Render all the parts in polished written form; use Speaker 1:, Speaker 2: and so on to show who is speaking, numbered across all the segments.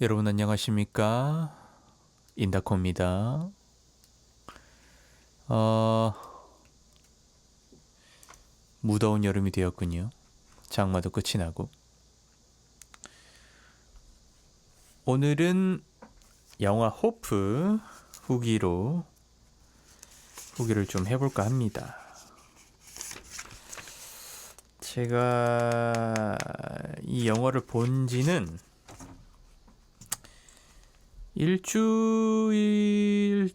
Speaker 1: 여러분 안녕하십니까? 인다코입니다. 어, 무더운 여름이 되었군요. 장마도 끝이 나고. 오늘은 영화 호프 후기를 좀 해볼까 합니다. 제가 이 영화를 본 지는 일주일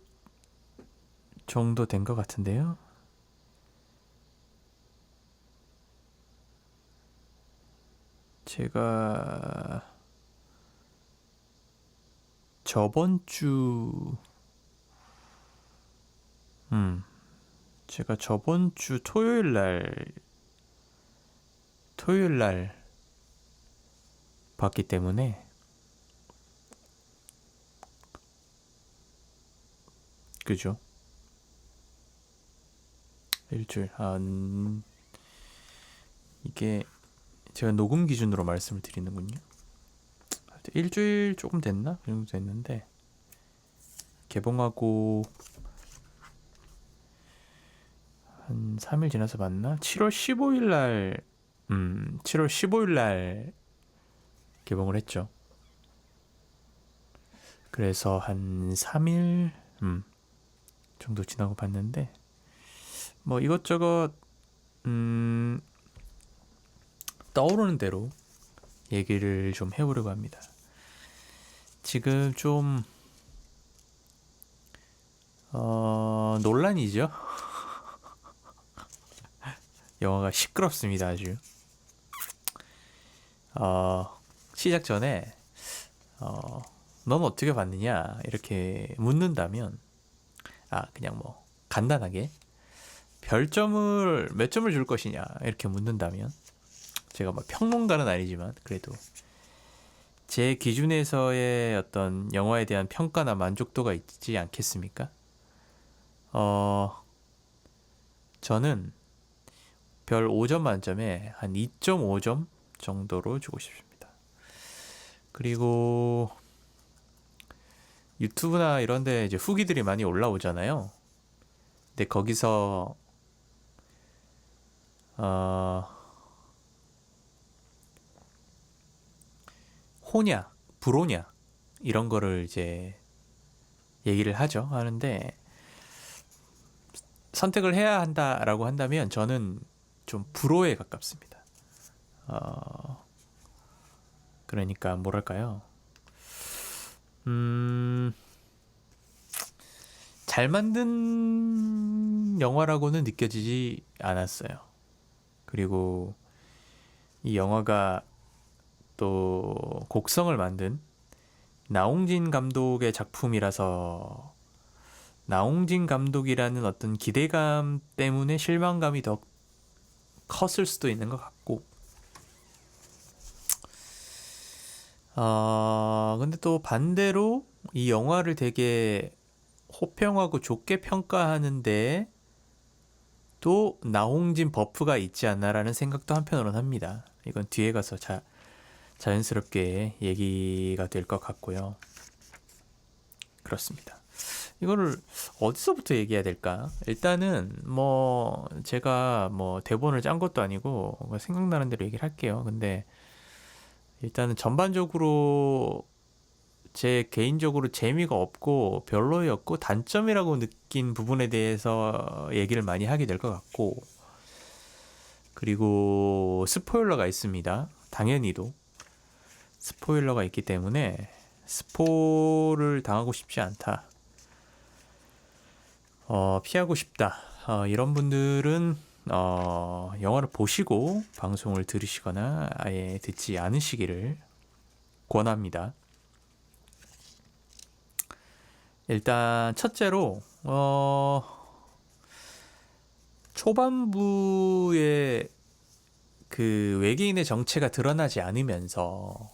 Speaker 1: 정도 된 것 같은데요. 제가 저번 주, 제가 저번 주 토요일 날 봤기 때문에, 그죠? 일주일. 이게 제가 녹음 기준으로 말씀을 드리는군요. 일주일 조금 됐나? 그 정도 됐는데, 개봉하고 한 3일 지나서 봤나? 7월 15일 날, 7월 15일 날 개봉을 했죠. 그래서 한 3일, 정도 지나고 봤는데, 뭐 이것저것, 떠오르는 대로 얘기를 좀 해보려고 합니다. 지금 좀, 논란이죠? 영화가 시끄럽습니다, 아주. 시작 전에, 넌 어떻게 봤느냐? 이렇게 묻는다면, 그냥 뭐, 간단하게, 별점을, 몇 점을 줄 것이냐? 이렇게 묻는다면, 제가 뭐 평론가는 아니지만, 그래도, 제 기준에서의 어떤 영화에 대한 평가나 만족도가 있지 않겠습니까? 어, 저는 별 5점 만점에 한 2.5점 정도로 주고 싶습니다. 그리고 유튜브나 이런 데 이제 후기들이 많이 올라오잖아요. 근데 거기서 어, 호냐, 불호냐 이런 거를 이제 얘기를 하는데 선택을 해야 한다라고 한다면 저는 좀 불호에 가깝습니다. 그러니까 뭐랄까요? 음, 잘 만든 영화라고는 느껴지지 않았어요. 그리고 이 영화가 또 곡성을 만든 나홍진 감독의 작품이라서 나홍진 감독이라는 어떤 기대감 때문에 실망감이 더 컸을 수도 있는 것 같고 근데 또 반대로 이 영화를 되게 호평하고 좋게 평가하는데 또 나홍진 버프가 있지 않나라는 생각도 한편으로는 합니다. 이건 뒤에 가서 자연스럽게 얘기가 될 것 같고요. 그렇습니다. 이거를 어디서부터 얘기해야 될까? 일단은 뭐 제가 뭐 대본을 짠 것도 아니고 생각나는 대로 얘기를 할게요. 근데 일단은 전반적으로 제 개인적으로 재미가 없고 별로였고 단점이라고 느낀 부분에 대해서 얘기를 많이 하게 될 것 같고 그리고 스포일러가 있습니다. 당연히도 스포일러가 있기 때문에 스포를 당하고 싶지 않다. 피하고 싶다. 이런 분들은 영화를 보시고 방송을 들으시거나 아예 듣지 않으시기를 권합니다. 일단 첫째로 초반부에 그 외계인의 정체가 드러나지 않으면서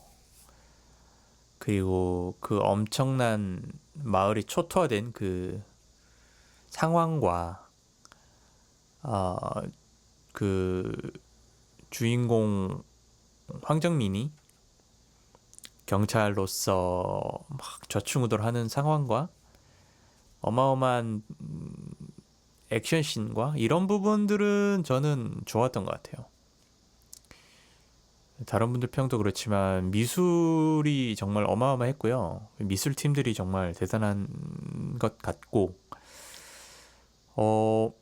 Speaker 1: 그리고 그 엄청난 마을이 초토화된 그 상황과 어, 그 주인공 황정민이 경찰로서 막 좌충우돌하는 상황과 어마어마한 액션씬과 이런 부분들은 저는 좋았던 것 같아요. 다른 분들 평도 그렇지만 미술이 정말 어마어마했고요. 미술팀들이 정말 대단한 것 같고, 어,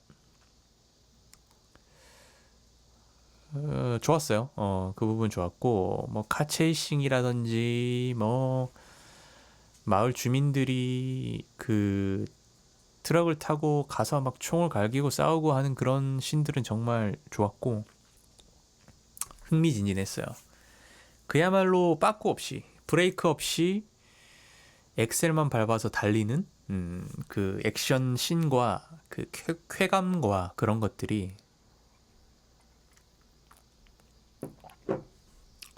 Speaker 1: 좋았어요. 그 부분 좋았고, 뭐 카체이싱이라든지 뭐 마을 주민들이 그 트럭을 타고 가서 막 총을 갈기고 싸우고 하는 그런 씬들은 정말 좋았고 흥미진진했어요. 그야말로 빠꾸 없이 브레이크 없이 엑셀만 밟아서 달리는 그 액션 씬과 그 쾌감과 그런 것들이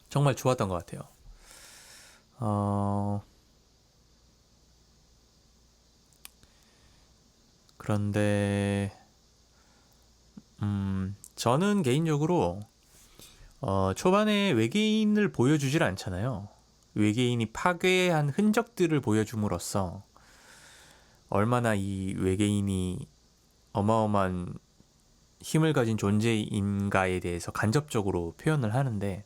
Speaker 1: 정말 좋았던 것 같아요. 어, 그런데 저는 개인적으로 초반에 외계인을 보여주질 않잖아요. 외계인이 파괴한 흔적들을 보여줌으로써 얼마나 이 외계인이 어마어마한 힘을 가진 존재인가에 대해서 간접적으로 표현을 하는데,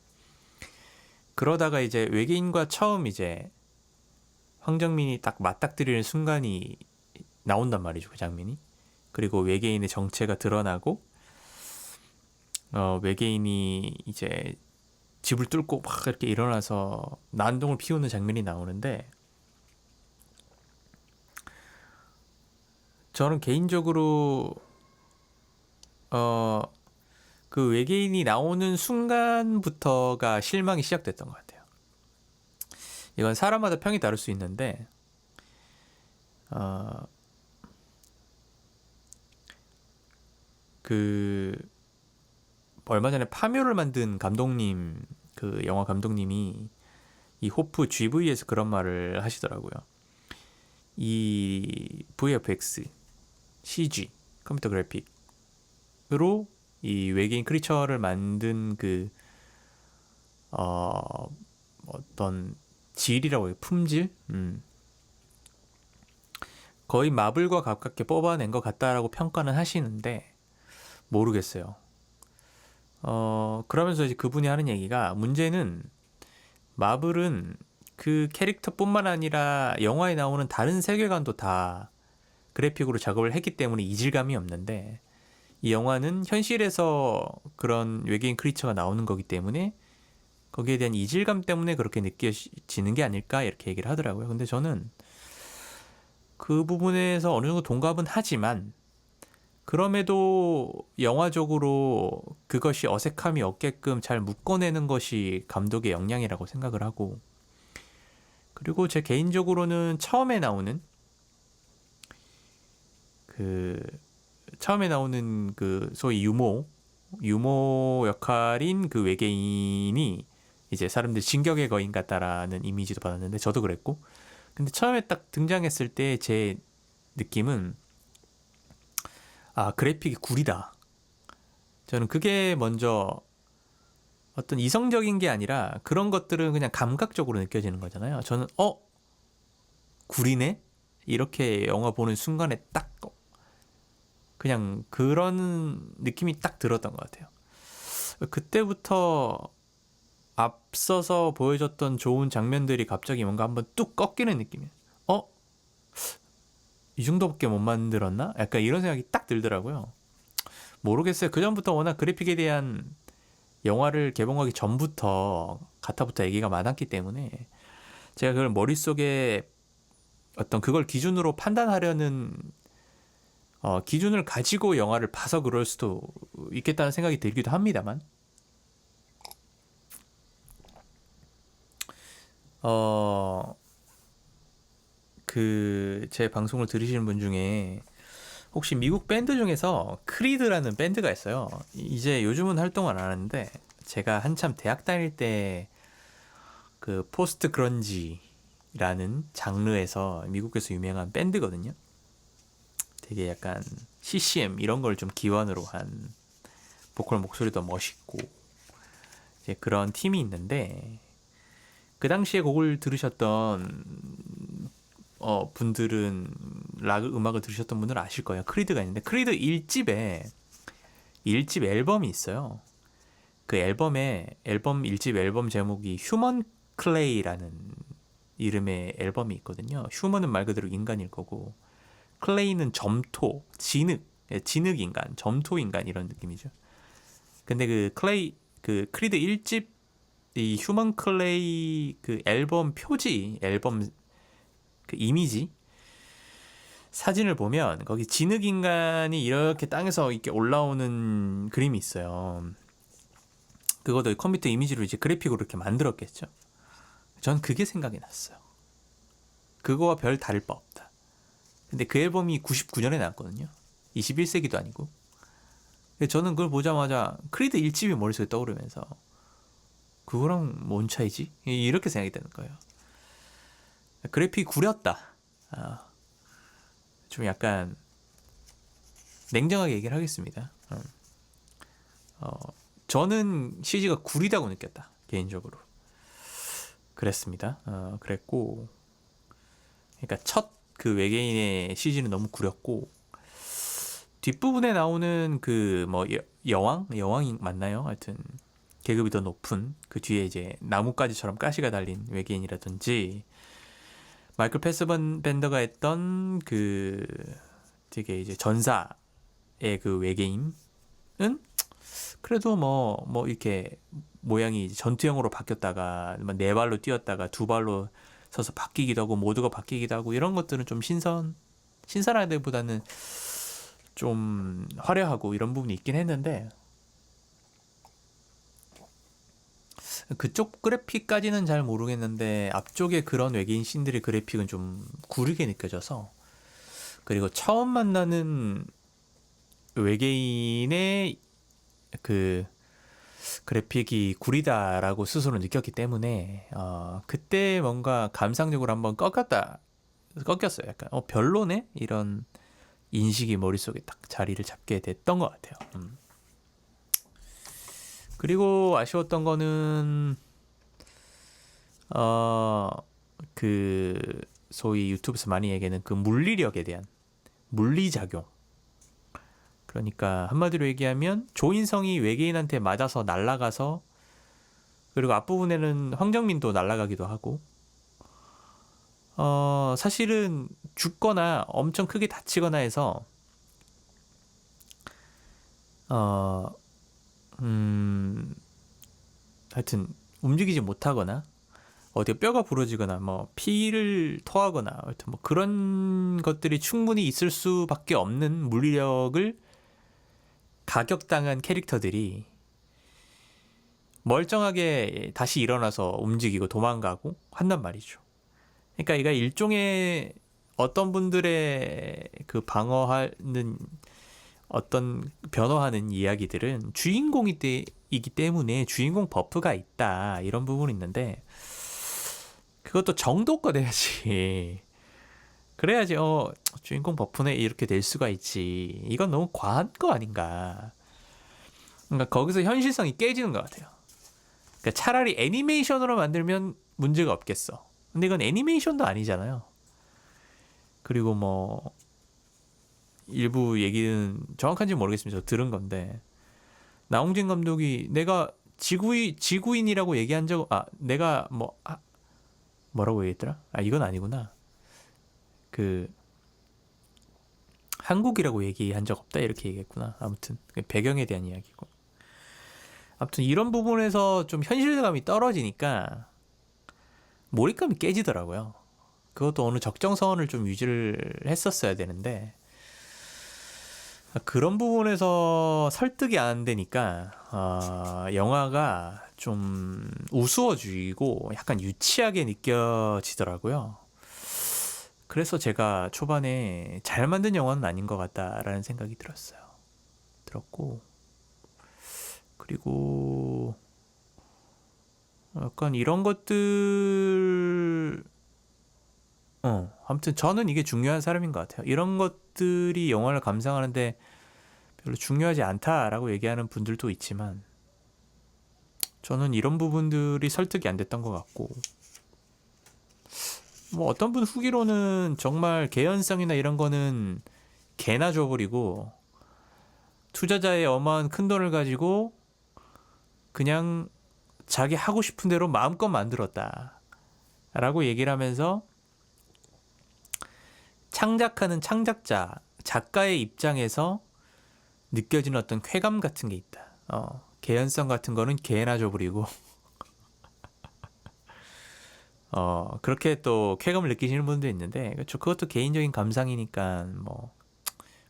Speaker 1: 그러다가 이제 외계인과 처음 이제 황정민이 딱 맞닥뜨리는 순간이 나온단 말이죠, 그 장면이. 그리고 외계인의 정체가 드러나고 외계인이 이제 집을 뚫고 막 이렇게 일어나서 난동을 피우는 장면이 나오는데, 저는 개인적으로 어, 그 외계인이 나오는 순간부터가 실망이 시작됐던 것 같아요. 이건 사람마다 평이 다를 수 있는데 어, 그 얼마 전에 파묘를 만든 감독님, 그 영화 감독님이 이 호프 GV에서 그런 말을 하시더라고요. 이 VFX, CG, 컴퓨터 그래픽으로 이 외계인 크리처를 만든 그 어떤 질이라고 해요. 품질? 거의 마블과 가깝게 뽑아낸 것 같다라고 평가는 하시는데 모르겠어요. 그러면서 이제 그분이 하는 얘기가, 문제는 마블은 그 캐릭터뿐만 아니라 영화에 나오는 다른 세계관도 다 그래픽으로 작업을 했기 때문에 이질감이 없는데, 이 영화는 현실에서 그런 외계인 크리처가 나오는 거기 때문에 거기에 대한 이질감 때문에 그렇게 느껴지는 게 아닐까, 이렇게 얘기를 하더라고요. 근데 저는 그 부분에서 어느 정도 동감은 하지만, 그럼에도 영화적으로 그것이 어색함이 없게끔 잘 묶어내는 것이 감독의 역량이라고 생각을 하고, 그리고 제 개인적으로는 그 처음에 나오는 그 소위 유모 역할인 그 외계인이 이제 사람들 진격의 거인 같다라는 이미지도 받았는데, 저도 그랬고, 근데 처음에 딱 등장했을 때 제 느낌은, 아, 그래픽이 구리다. 저는 그게 먼저, 어떤 이성적인 게 아니라 그런 것들은 그냥 감각적으로 느껴지는 거잖아요. 저는 구리네? 이렇게 영화 보는 순간에 딱 그냥 그런 느낌이 딱 들었던 것 같아요. 그때부터 앞서서 보여줬던 좋은 장면들이 갑자기 뭔가 한번 뚝 꺾이는 느낌이에요. 어? 이 정도밖에 못 만들었나? 약간 이런 생각이 딱 들더라고요. 모르겠어요. 그전부터 워낙 그래픽에 대한, 영화를 개봉하기 전부터 가타부터 얘기가 많았기 때문에 제가 그걸 머릿속에 어떤 그걸 기준으로 판단하려는 기준을 가지고 영화를 봐서 그럴 수도 있겠다는 생각이 들기도 합니다만, 그 제 방송을 들으시는 분 중에 혹시 미국 밴드 중에서 크리드라는 밴드가 있어요. 이제 요즘은 활동을 안 하는데, 제가 한참 대학 다닐 때 그 포스트 그런지라는 장르에서 미국에서 유명한 밴드거든요. 되게 약간 CCM 이런 걸 좀 기반으로 한, 보컬 목소리도 멋있고 이제 그런 팀이 있는데, 그 당시에 곡을 들으셨던 분들은 락 음악을 들으셨던 분들은 아실 거예요. 크리드가 있는데 크리드 1집에 1집 앨범이 있어요. 그 앨범에 앨범 1집 앨범 제목이 휴먼 클레이라는 이름의 앨범이 있거든요. 휴먼은 말 그대로 인간일 거고 클레이는 점토, 진흙 인간, 점토 인간 이런 느낌이죠. 근데 그 크리드 1집 이 휴먼 클레이 그 앨범 표지, 앨범 그 이미지 사진을 보면 거기 진흙 인간이 이렇게 땅에서 이렇게 올라오는 그림이 있어요. 그것도 컴퓨터 이미지로 이제 그래픽으로 이렇게 만들었겠죠. 전 그게 생각이 났어요. 그거와 별 다를 바 없다. 근데 그 앨범이 99년에 나왔거든요. 21세기도 아니고. 저는 그걸 보자마자 크리드 1집이 머릿속에 떠오르면서 그거랑 뭔 차이지? 이렇게 생각이 되는 거예요. 그래픽이 구렸다. 좀 약간 냉정하게 얘기를 하겠습니다. 저는 CG가 구리다고 느꼈다. 개인적으로. 그랬습니다. 그랬고 그러니까 첫 그 외계인의 CG는 너무 구렸고 뒷부분에 나오는 그 뭐 여왕이 맞나요? 하여튼 계급이 더 높은 그 뒤에 이제 나뭇가지처럼 가시가 달린 외계인이라든지 마이클 패스벤더가 했던 그 되게 이제 전사의 그 외계인은 그래도 뭐 이렇게 모양이 전투형으로 바뀌었다가 네 발로 뛰었다가 두 발로 서서 바뀌기도 하고 모두가 바뀌기도 하고 이런 것들은 좀 신선하다기보다는 좀 화려하고 이런 부분이 있긴 했는데 그쪽 그래픽까지는 잘 모르겠는데 앞쪽에 그런 외계인 씬들의 그래픽은 좀 구리게 느껴져서 그리고 처음 만나는 외계인의 그 그래픽이 구리다라고 스스로 느꼈기 때문에 그때 뭔가 감상적으로 한번 꺾였어요. 약간 별로네 이런 인식이 머릿속에 딱 자리를 잡게 됐던 것 같아요. 그리고 아쉬웠던 거는 그 소위 유튜브에서 많이 얘기하는 그 물리력에 대한 물리작용. 그러니까 한마디로 얘기하면 조인성이 외계인한테 맞아서 날아가서 그리고 앞부분에는 황정민도 날아가기도 하고 사실은 죽거나 엄청 크게 다치거나 해서 하여튼 움직이지 못하거나 어디 뼈가 부러지거나 뭐 피를 토하거나 하여튼 뭐 그런 것들이 충분히 있을 수밖에 없는 물리력을 가격당한 캐릭터들이 멀쩡하게 다시 일어나서 움직이고 도망가고 한단 말이죠. 그러니까 이가 일종의 어떤 분들의 그 방어하는 어떤 변화하는 이야기들은 주인공이기 때문에 주인공 버프가 있다 이런 부분이 있는데 그것도 정도껏 해야지. 그래야지 주인공 버프네 이렇게 될 수가 있지. 이건 너무 과한 거 아닌가. 그러니까 거기서 현실성이 깨지는 것 같아요. 그러니까 차라리 애니메이션으로 만들면 문제가 없겠어. 근데 이건 애니메이션도 아니잖아요. 그리고 뭐 일부 얘기는 정확한지 모르겠습니다. 저 들은 건데 나홍진 감독이 내가 지구인이라고 얘기한 적 내가 뭐라고 얘기했더라? 이건 아니구나. 그 한국이라고 얘기한 적 없다 이렇게 얘기했구나. 아무튼 배경에 대한 이야기고. 아무튼 이런 부분에서 좀 현실감이 떨어지니까 몰입감이 깨지더라고요. 그것도 어느 적정선을 좀 유지를 했었어야 되는데 그런 부분에서 설득이 안 되니까 영화가 좀 우스워지고 약간 유치하게 느껴지더라고요. 그래서 제가 초반에 잘 만든 영화는 아닌 것 같다라는 생각이 들었고 그리고 약간 이런 것들 아무튼 저는 이게 중요한 사람인 것 같아요. 이런 것들이 영화를 감상하는데 별로 중요하지 않다라고 얘기하는 분들도 있지만 저는 이런 부분들이 설득이 안 됐던 것 같고 뭐 어떤 분 후기로는 정말 개연성이나 이런 거는 개나 줘버리고 투자자의 어마한 큰 돈을 가지고 그냥 자기 하고 싶은 대로 마음껏 만들었다 라고 얘기를 하면서 창작하는 창작자, 작가의 입장에서 느껴지는 어떤 쾌감 같은 게 있다. 개연성 같은 거는 개나 줘버리고 그렇게 또 쾌감을 느끼시는 분도 있는데, 그렇죠. 그것도 개인적인 감상이니까 뭐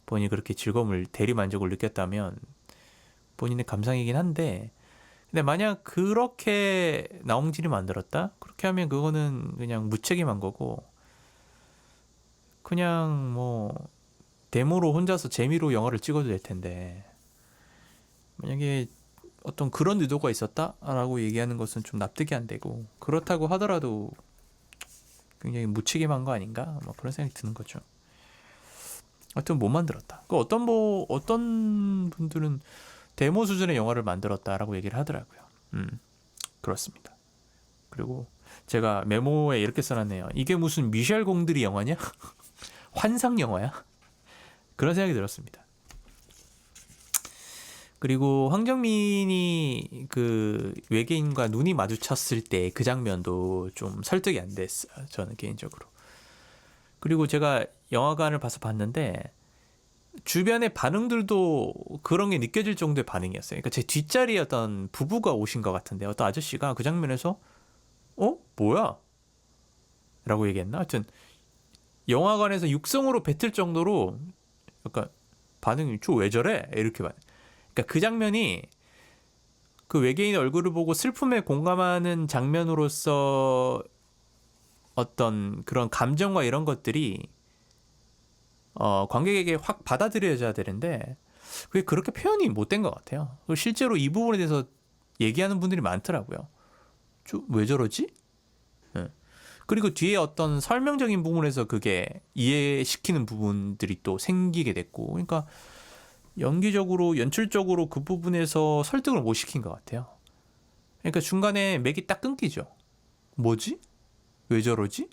Speaker 1: 본인이 그렇게 즐거움을 대리 만족을 느꼈다면 본인의 감상이긴 한데, 근데 만약 그렇게 나홍진이 만들었다? 그렇게 하면 그거는 그냥 무책임한 거고, 그냥 뭐 데모로 혼자서 재미로 영화를 찍어도 될 텐데, 만약에 어떤 그런 의도가 있었다라고 얘기하는 것은 좀 납득이 안 되고, 그렇다고 하더라도 굉장히 무책임한 거 아닌가? 뭐 그런 생각이 드는 거죠. 하여튼 못 만들었다. 그 어떤 분들은 데모 수준의 영화를 만들었다라고 얘기를 하더라고요. 그렇습니다. 그리고 제가 메모에 이렇게 써놨네요. 이게 무슨 미셸 공들이 영화냐? 환상 영화야? 그런 생각이 들었습니다. 그리고 황정민이 그 외계인과 눈이 마주쳤을 때 그 장면도 좀 설득이 안 됐어요. 저는 개인적으로. 그리고 제가 영화관을 봐서 봤는데 주변의 반응들도 그런 게 느껴질 정도의 반응이었어요. 그러니까 제 뒷자리에 어떤 부부가 오신 것 같은데 어떤 아저씨가 그 장면에서 뭐야? 라고 얘기했나? 하여튼 영화관에서 육성으로 뱉을 정도로 약간 반응이 저 왜 저래? 이렇게 반. 그러니까 그 장면이 그 외계인 얼굴을 보고 슬픔에 공감하는 장면으로서 어떤 그런 감정과 이런 것들이 관객에게 확 받아들여져야 되는데 그게 그렇게 표현이 못된 것 같아요. 실제로 이 부분에 대해서 얘기하는 분들이 많더라고요. 왜 저러지? 네. 그리고 뒤에 어떤 설명적인 부분에서 그게 이해시키는 부분들이 또 생기게 됐고, 그러니까 연기적으로 연출적으로 그 부분에서 설득을 못 시킨 것 같아요. 그러니까 중간에 맥이 딱 끊기죠. 뭐지? 왜 저러지?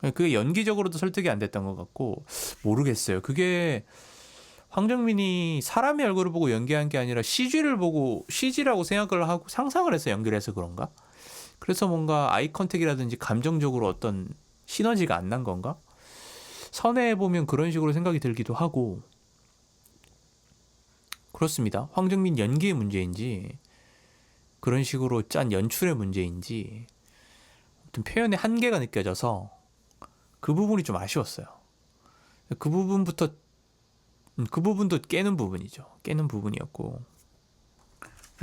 Speaker 1: 그게 연기적으로도 설득이 안 됐던 것 같고, 모르겠어요. 그게 황정민이 사람의 얼굴을 보고 연기한 게 아니라 CG를 보고 CG라고 생각을 하고 상상을 해서 연기를 해서 그런가? 그래서 뭔가 아이 컨택이라든지 감정적으로 어떤 시너지가 안 난 건가? 선회해 보면 그런 식으로 생각이 들기도 하고 그렇습니다. 황정민 연기의 문제인지 그런 식으로 짠 연출의 문제인지 어떤 표현의 한계가 느껴져서 그 부분이 좀 아쉬웠어요. 그 부분도 깨는 부분이죠. 깨는 부분이었고,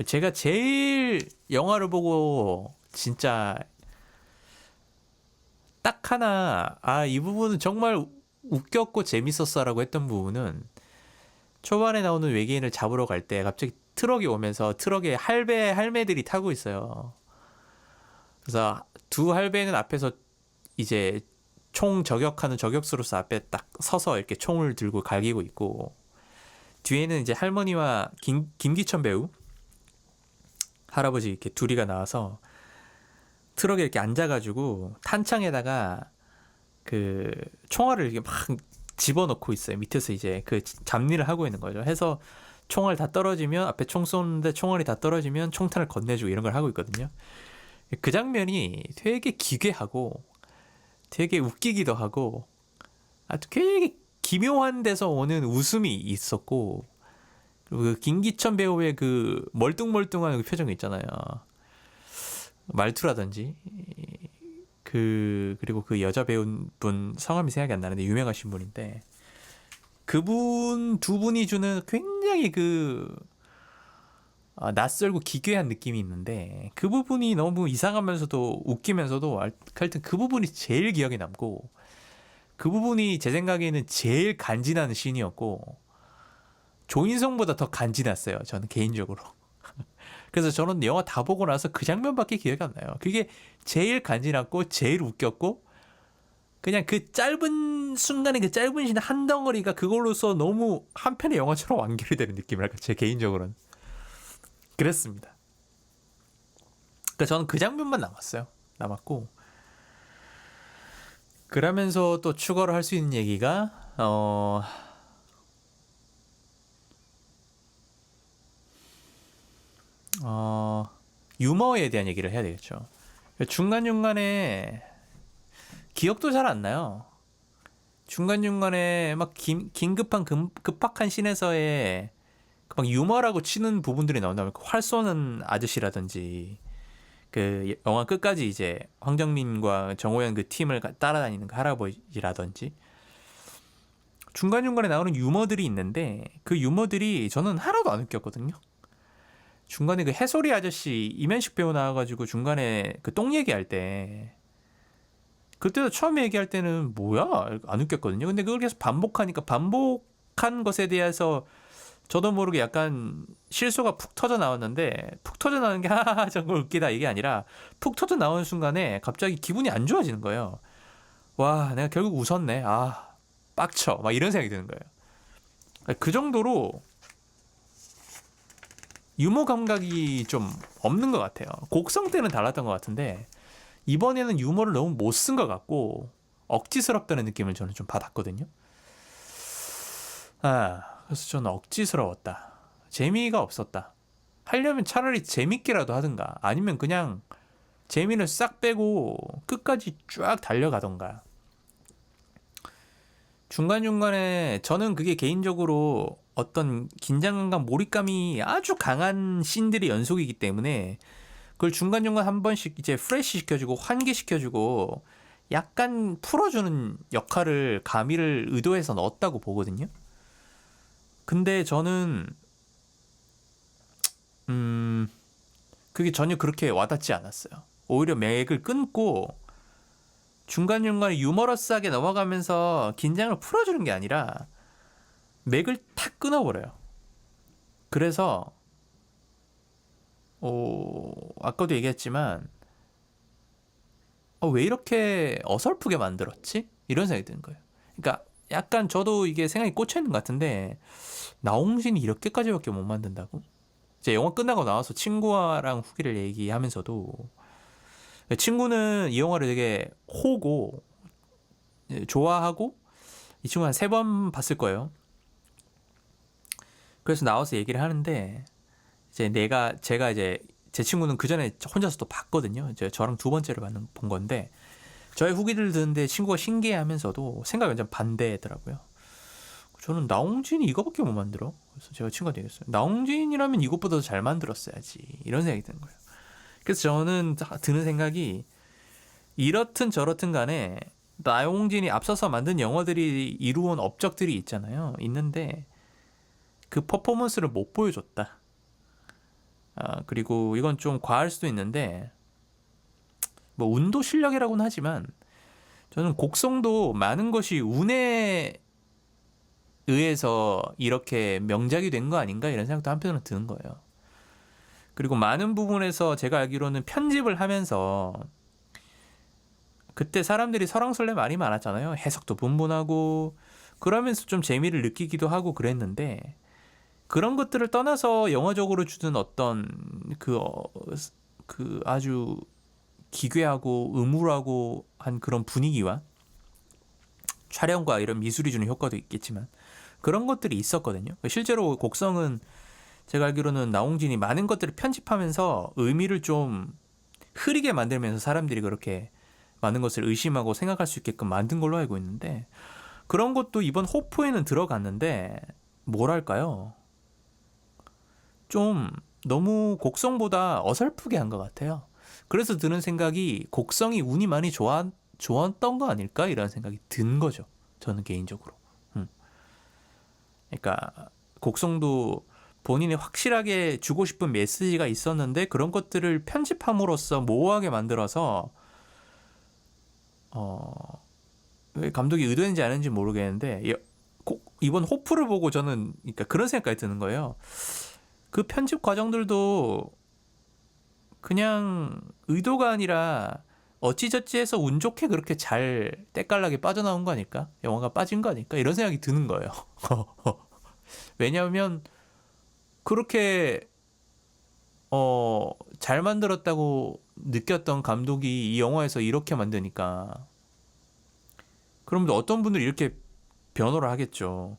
Speaker 1: 제가 제일 영화를 보고 진짜 딱 하나 이 부분은 정말 웃겼고 재밌었어라고 했던 부분은 초반에 나오는 외계인을 잡으러 갈 때 갑자기 트럭이 오면서 트럭에 할매들이 타고 있어요. 그래서 두 할배는 앞에서 이제 총 저격하는 저격수로서 앞에 딱 서서 이렇게 총을 들고 갈기고 있고, 뒤에는 이제 할머니와 김기천 배우 할아버지 이렇게 둘이가 나와서 트럭에 이렇게 앉아가지고 탄창에다가 그 총알을 이렇게 막 집어넣고 있어요. 밑에서 이제 그 잡일을 하고 있는 거죠. 해서 총알 다 떨어지면 앞에 총 쏘는데 총알이 다 떨어지면 총탄을 건네주고 이런 걸 하고 있거든요. 그 장면이 되게 기괴하고 되게 웃기기도 하고 아주 되게 기묘한 데서 오는 웃음이 있었고, 그리고 그 김기천 배우의 그 멀뚱멀뚱한 그 표정 있잖아요. 말투라든지 그리고 그 여자 배우분 성함이 생각이 안 나는데 유명하신 분인데 그분 두 분이 주는 굉장히 낯설고 기괴한 느낌이 있는데 그 부분이 너무 이상하면서도 웃기면서도 하여튼 그 부분이 제일 기억에 남고 그 부분이 제 생각에는 제일 간지나는 씬이었고 조인성보다 더 간지났어요. 저는 개인적으로. 그래서 저는 영화 다 보고 나서 그 장면밖에 기억이 안 나요. 그게 제일 간지났고 제일 웃겼고 그냥 그 짧은 순간에 그 짧은 씬 한 덩어리가 그걸로서 너무 한 편의 영화처럼 완결이 되는 느낌이랄까 제 개인적으로는 그랬습니다. 그러니까 저는 그 장면만 남았어요. 남았고 그러면서 또 추가로 할 수 있는 얘기가 어, 유머에 대한 얘기를 해야 되겠죠. 중간중간에 기억도 잘 안 나요. 중간중간에 막 긴급한 급박한 씬에서의 막 유머라고 치는 부분들이 나온다. 활 쏘는 아저씨라든지 그 영화 끝까지 이제 황정민과 정호연 그 팀을 따라다니는 그 할아버지라든지 중간중간에 나오는 유머들이 있는데 그 유머들이 저는 하나도 안 웃겼거든요. 중간에 그 해솔이 아저씨 이면식 배우 나와가지고 중간에 그 똥 얘기할 때 그때도 처음에 얘기할 때는 뭐야 안 웃겼거든요. 근데 그걸 계속 반복하니까 반복한 것에 대해서 저도 모르게 약간 실수가 푹 터져 나왔는데 푹 터져 나오는 게 하하하 정말 웃기다 이게 아니라 푹 터져 나오는 순간에 갑자기 기분이 안 좋아지는 거예요. 와 내가 결국 웃었네. 아 빡쳐 막 이런 생각이 드는 거예요. 그 정도로 유머 감각이 좀 없는 것 같아요. 곡성 때는 달랐던 것 같은데 이번에는 유머를 너무 못 쓴 것 같고 억지스럽다는 느낌을 저는 좀 받았거든요. 그래서 저는 억지스러웠다. 재미가 없었다. 하려면 차라리 재밌게라도 하든가 아니면 그냥 재미를 싹 빼고 끝까지 쫙 달려가던가. 중간중간에 저는 그게 개인적으로 어떤 긴장감과 몰입감이 아주 강한 씬들이 연속이기 때문에 그걸 중간중간 한 번씩 이제 프레시 시켜주고 환기시켜주고 약간 풀어주는 역할을 가미를 의도해서 넣었다고 보거든요. 근데 저는 그게 전혀 그렇게 와닿지 않았어요. 오히려 맥을 끊고 중간중간에 유머러스하게 넘어가면서 긴장을 풀어주는 게 아니라 맥을 탁 끊어버려요. 그래서 아까도 얘기했지만 왜 이렇게 어설프게 만들었지? 이런 생각이 드는 거예요. 그러니까 약간 저도 이게 생각이 꽂혀 있는 것 같은데 나홍진이 이렇게까지밖에 못 만든다고? 이제 영화 끝나고 나와서 친구랑 후기를 얘기하면서도 친구는 이 영화를 되게 호고 좋아하고 이 친구 한 3번 봤을 거예요. 그래서 나와서 얘기를 하는데 이제 제가 이제 제 친구는 그 전에 혼자서 또 봤거든요. 이제 저랑 2번째를 본 건데 저의 후기를 듣는데 친구가 신기해하면서도 생각이 완전 반대더라고요. 저는 나홍진이 이거밖에 못 만들어. 그래서 제가 친구한테 얘기했어요. 나홍진이라면 이것보다 더 잘 만들었어야지. 이런 생각이 드는 거예요. 그래서 저는 드는 생각이 이렇든 저렇든 간에 나홍진이 앞서서 만든 영화들이 이루어온 업적들이 있잖아요. 있는데 그 퍼포먼스를 못 보여줬다. 그리고 이건 좀 과할 수도 있는데 뭐 운도 실력이라고는 하지만 저는 곡성도 많은 것이 운에 의해서 이렇게 명작이 된 거 아닌가 이런 생각도 한편으로 드는 거예요. 그리고 많은 부분에서 제가 알기로는 편집을 하면서 그때 사람들이 설왕설래 말이 많았잖아요. 해석도 분분하고 그러면서 좀 재미를 느끼기도 하고 그랬는데 그런 것들을 떠나서 영화적으로 주는 어떤 그 아주 기괴하고 음울하고 한 그런 분위기와 촬영과 이런 미술이 주는 효과도 있겠지만 그런 것들이 있었거든요. 실제로 곡성은 제가 알기로는 나홍진이 많은 것들을 편집하면서 의미를 좀 흐리게 만들면서 사람들이 그렇게 많은 것을 의심하고 생각할 수 있게끔 만든 걸로 알고 있는데 그런 것도 이번 호프에는 들어갔는데 뭐랄까요? 좀 너무 곡성보다 어설프게 한 것 같아요. 그래서 드는 생각이 곡성이 운이 많이 좋았던 거 아닐까? 이런 생각이 든 거죠. 저는 개인적으로. 그러니까 곡성도 본인이 확실하게 주고 싶은 메시지가 있었는데 그런 것들을 편집함으로써 모호하게 만들어서 왜 감독이 의도했는지 아닌지 모르겠는데 이번 호프를 보고 저는 그러니까 그런 생각이 드는 거예요. 그 편집 과정들도 그냥 의도가 아니라 어찌저찌 해서 운 좋게 그렇게 잘 때깔나게 빠져나온 거 아닐까? 영화가 빠진 거 아닐까? 이런 생각이 드는 거예요. 왜냐하면 그렇게 잘 만들었다고 느꼈던 감독이 이 영화에서 이렇게 만드니까 그러면 어떤 분들이 이렇게 변호를 하겠죠.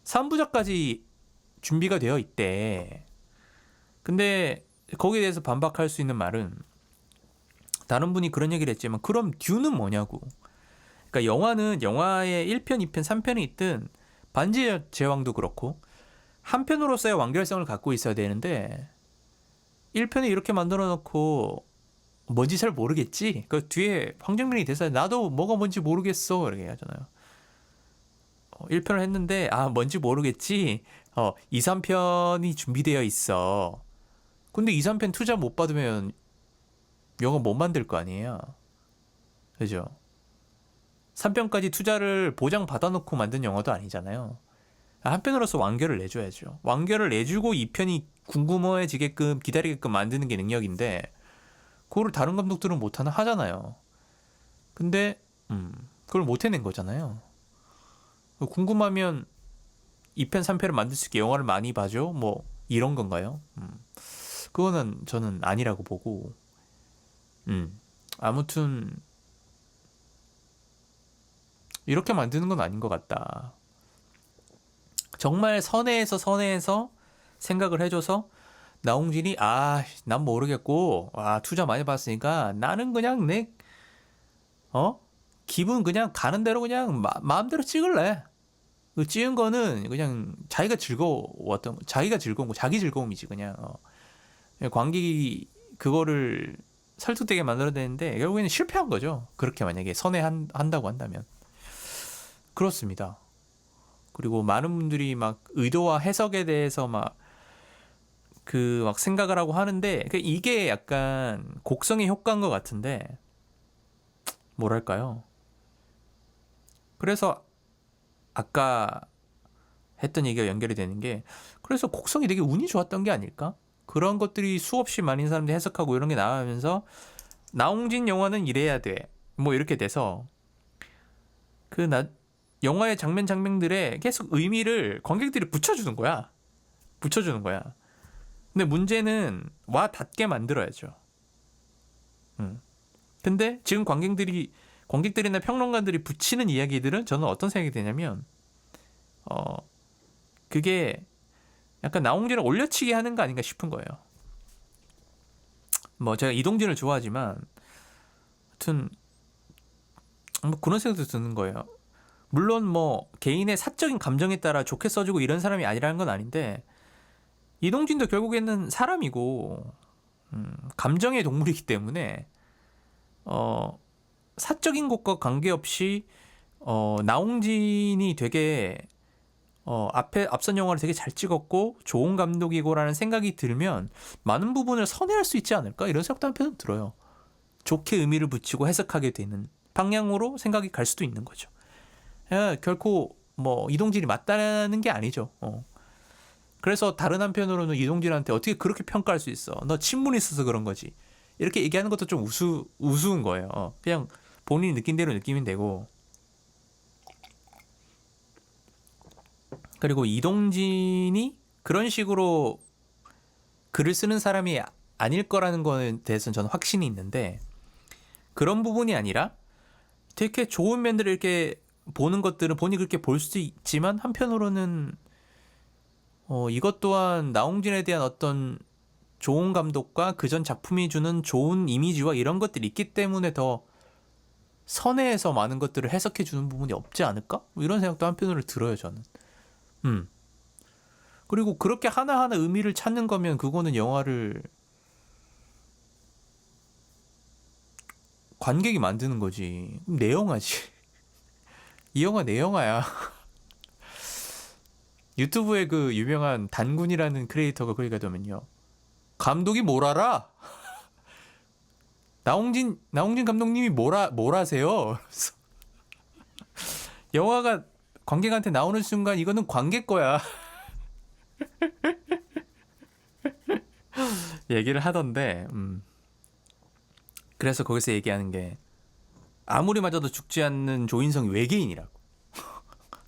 Speaker 1: 3부작까지 준비가 되어 있대. 근데 거기에 대해서 반박할 수 있는 말은, 다른 분이 그런 얘기를 했지만 그럼 듀는 뭐냐고. 그러니까 영화는 영화의 1편, 2편, 3편이 있든 반지의 제왕도 그렇고 한 편으로서의 완결성을 갖고 있어야 되는데 1편에 이렇게 만들어 놓고 뭔지 잘 모르겠지? 그 뒤에 황정민이 대사에 나도 뭐가 뭔지 모르겠어 이렇게 하잖아요. 1편을 했는데 뭔지 모르겠지? 2, 3편이 준비되어 있어. 근데 2, 3편 투자 못 받으면 영화 못 만들 거 아니에요. 그죠? 3편까지 투자를 보장 받아놓고 만든 영화도 아니잖아요. 한편으로서 완결을 내줘야죠. 완결을 내주고 2편이 궁금해지게끔 기다리게끔 만드는 게 능력인데 그거를 다른 감독들은 못하나 하잖아요. 근데 그걸 못 해낸 거잖아요. 궁금하면 2편, 3편을 만들 수 있게 영화를 많이 봐줘? 뭐 이런 건가요? 그거는 저는 아니라고 보고 아무튼 이렇게 만드는 건 아닌 것 같다. 정말 선회해서 생각을 해줘서 나홍진이 난 모르겠고 투자 많이 받았으니까 나는 그냥 내 기분 그냥 가는 대로 그냥 마음대로 찍을래. 그 찍은 거는 그냥 자기가 즐거웠던 자기가 즐거운 거 자기 즐거움이지 그냥 관객이 그거를 설득되게 만들어내는데 결국에는 실패한 거죠. 그렇게 만약에 선회한다고 한다면 그렇습니다. 그리고 많은 분들이 막 의도와 해석에 대해서 막 생각을 하고 하는데 이게 약간 곡성의 효과인 것 같은데 뭐랄까요? 그래서 아까 했던 얘기가 연결이 되는 게 그래서 곡성이 되게 운이 좋았던 게 아닐까? 그런 것들이 수없이 많은 사람들이 해석하고 이런 게 나오면서 나홍진 영화는 이래야 돼. 뭐 이렇게 돼서 영화의 장면들에 계속 의미를 관객들이 붙여주는 거야. 근데 문제는 와 닿게 만들어야죠. 근데 지금 관객들이나 평론가들이 붙이는 이야기들은 저는 어떤 생각이 되냐면 그게 약간 나홍진을 올려치기 하는 거 아닌가 싶은 거예요. 뭐 제가 이동진을 좋아하지만 하여튼 뭐 그런 생각도 드는 거예요. 물론 뭐 개인의 사적인 감정에 따라 좋게 써주고 이런 사람이 아니라는 건 아닌데 이동진도 결국에는 사람이고 감정의 동물이기 때문에 사적인 것과 관계없이 나홍진이 되게 앞선 영화를 되게 잘 찍었고 좋은 감독이고라는 생각이 들면 많은 부분을 선회할 수 있지 않을까 이런 생각도 한편은 들어요. 좋게 의미를 붙이고 해석하게 되는 방향으로 생각이 갈 수도 있는 거죠. 결코 뭐 이동진이 맞다는 게 아니죠. 그래서 다른 한편으로는 이동진한테 어떻게 그렇게 평가할 수 있어? 너 친분이 있어서 그런 거지. 이렇게 얘기하는 것도 좀 우스운 거예요. 그냥 본인이 느낀 대로 느끼면 되고. 그리고 이동진이 그런 식으로 글을 쓰는 사람이 아닐 거라는 거에 대해서는 저는 확신이 있는데 그런 부분이 아니라 되게 좋은 면들을 이렇게 보는 것들은 본인이 그렇게 볼 수도 있지만 한편으로는 이것 또한 나홍진에 대한 어떤 좋은 감독과 그전 작품이 주는 좋은 이미지와 이런 것들이 있기 때문에 더 선회해서 많은 것들을 해석해 주는 부분이 없지 않을까? 뭐 이런 생각도 한편으로 들어요, 저는. 그리고 그렇게 하나하나 의미를 찾는 거면 그거는 영화를 관객이 만드는 거지. 내 영화지. 이 영화 내 영화야. 유튜브에 그 유명한 단군이라는 크리에이터가 거기 가면요. 감독이 뭘 알아? 나홍진 감독님이 뭘 하세요? 영화가 관객한테 나오는 순간 이거는 관객 거야. 얘기를 하던데, 그래서 거기서 얘기하는 게 아무리 맞아도 죽지 않는 조인성 외계인이라고.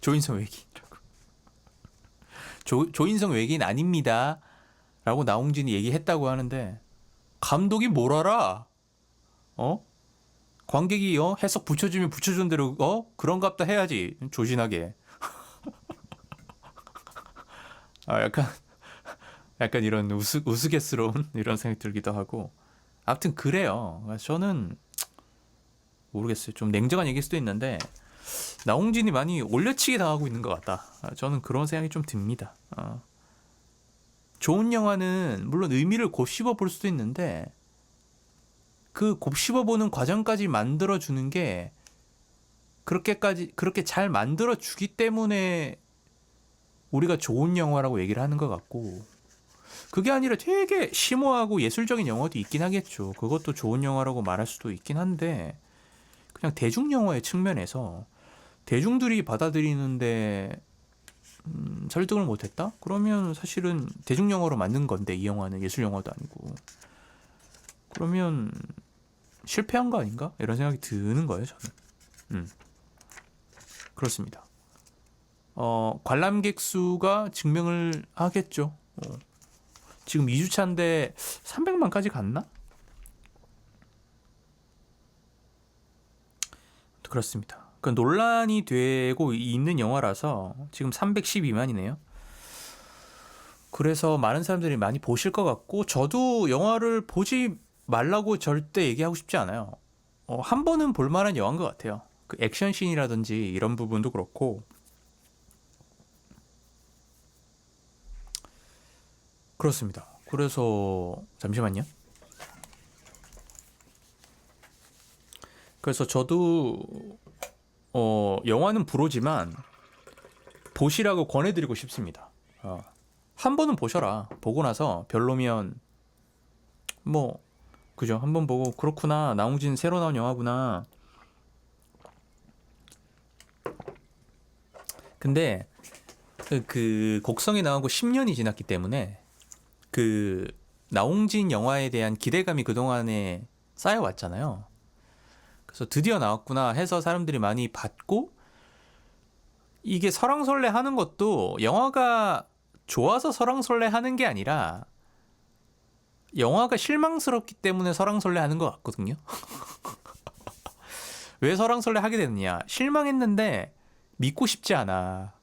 Speaker 1: 조인성 외계인이라고. 조인성 외계인 아닙니다. 라고 나홍진이 얘기했다고 하는데 감독이 뭘 알아? 관객이 해석 붙여주면 붙여준 대로 그런갑다 해야지. 조신하게. 약간 이런 우스갯스러운 이런 생각이 들기도 하고. 아무튼 그래요. 저는 모르겠어요. 좀 냉정한 얘기일 수도 있는데 나홍진이 많이 올려치기 당하고 있는 것 같다. 저는 그런 생각이 좀 듭니다. 좋은 영화는 물론 의미를 곱씹어 볼 수도 있는데 그 곱씹어 보는 과정까지 만들어 주는 게 그렇게 잘 만들어 주기 때문에 우리가 좋은 영화라고 얘기를 하는 것 같고, 그게 아니라 되게 심오하고 예술적인 영화도 있긴 하겠죠. 그것도 좋은 영화라고 말할 수도 있긴 한데, 그냥 대중 영화의 측면에서 대중들이 받아들이는데 설득을 못했다? 그러면 사실은 대중 영화로 만든 건데 이 영화는 예술 영화도 아니고, 그러면 실패한 거 아닌가? 이런 생각이 드는 거예요, 저는. 그렇습니다. 관람객 수가 증명을 하겠죠. 지금 2주차인데 300만까지 갔나? 그렇습니다. 그 논란이 되고 있는 영화라서 지금 312만이네요. 그래서 많은 사람들이 많이 보실 것 같고, 저도 영화를 보지 말라고 절대 얘기하고 싶지 않아요. 한 번은 볼만한 영화인 것 같아요. 그 액션씬이라든지 이런 부분도 그렇고. 그렇습니다. 그래서 잠시만요. 그래서 저도 영화는 불호지만 보시라고 권해드리고 싶습니다. 한 번은 보셔라. 보고 나서 별로면 뭐 그죠? 한 번 보고 그렇구나. 나홍진 새로 나온 영화구나. 근데 그 곡성이 나오고 10년이 지났기 때문에 그 나홍진 영화에 대한 기대감이 그동안에 쌓여왔잖아요. 그래서 드디어 나왔구나 해서 사람들이 많이 봤고, 이게 설왕설래 하는 것도 영화가 좋아서 설왕설래 하는 게 아니라 영화가 실망스럽기 때문에 설왕설래 하는 것 같거든요. 왜 설왕설래 하게 됐느냐? 실망했는데 믿고 싶지 않아.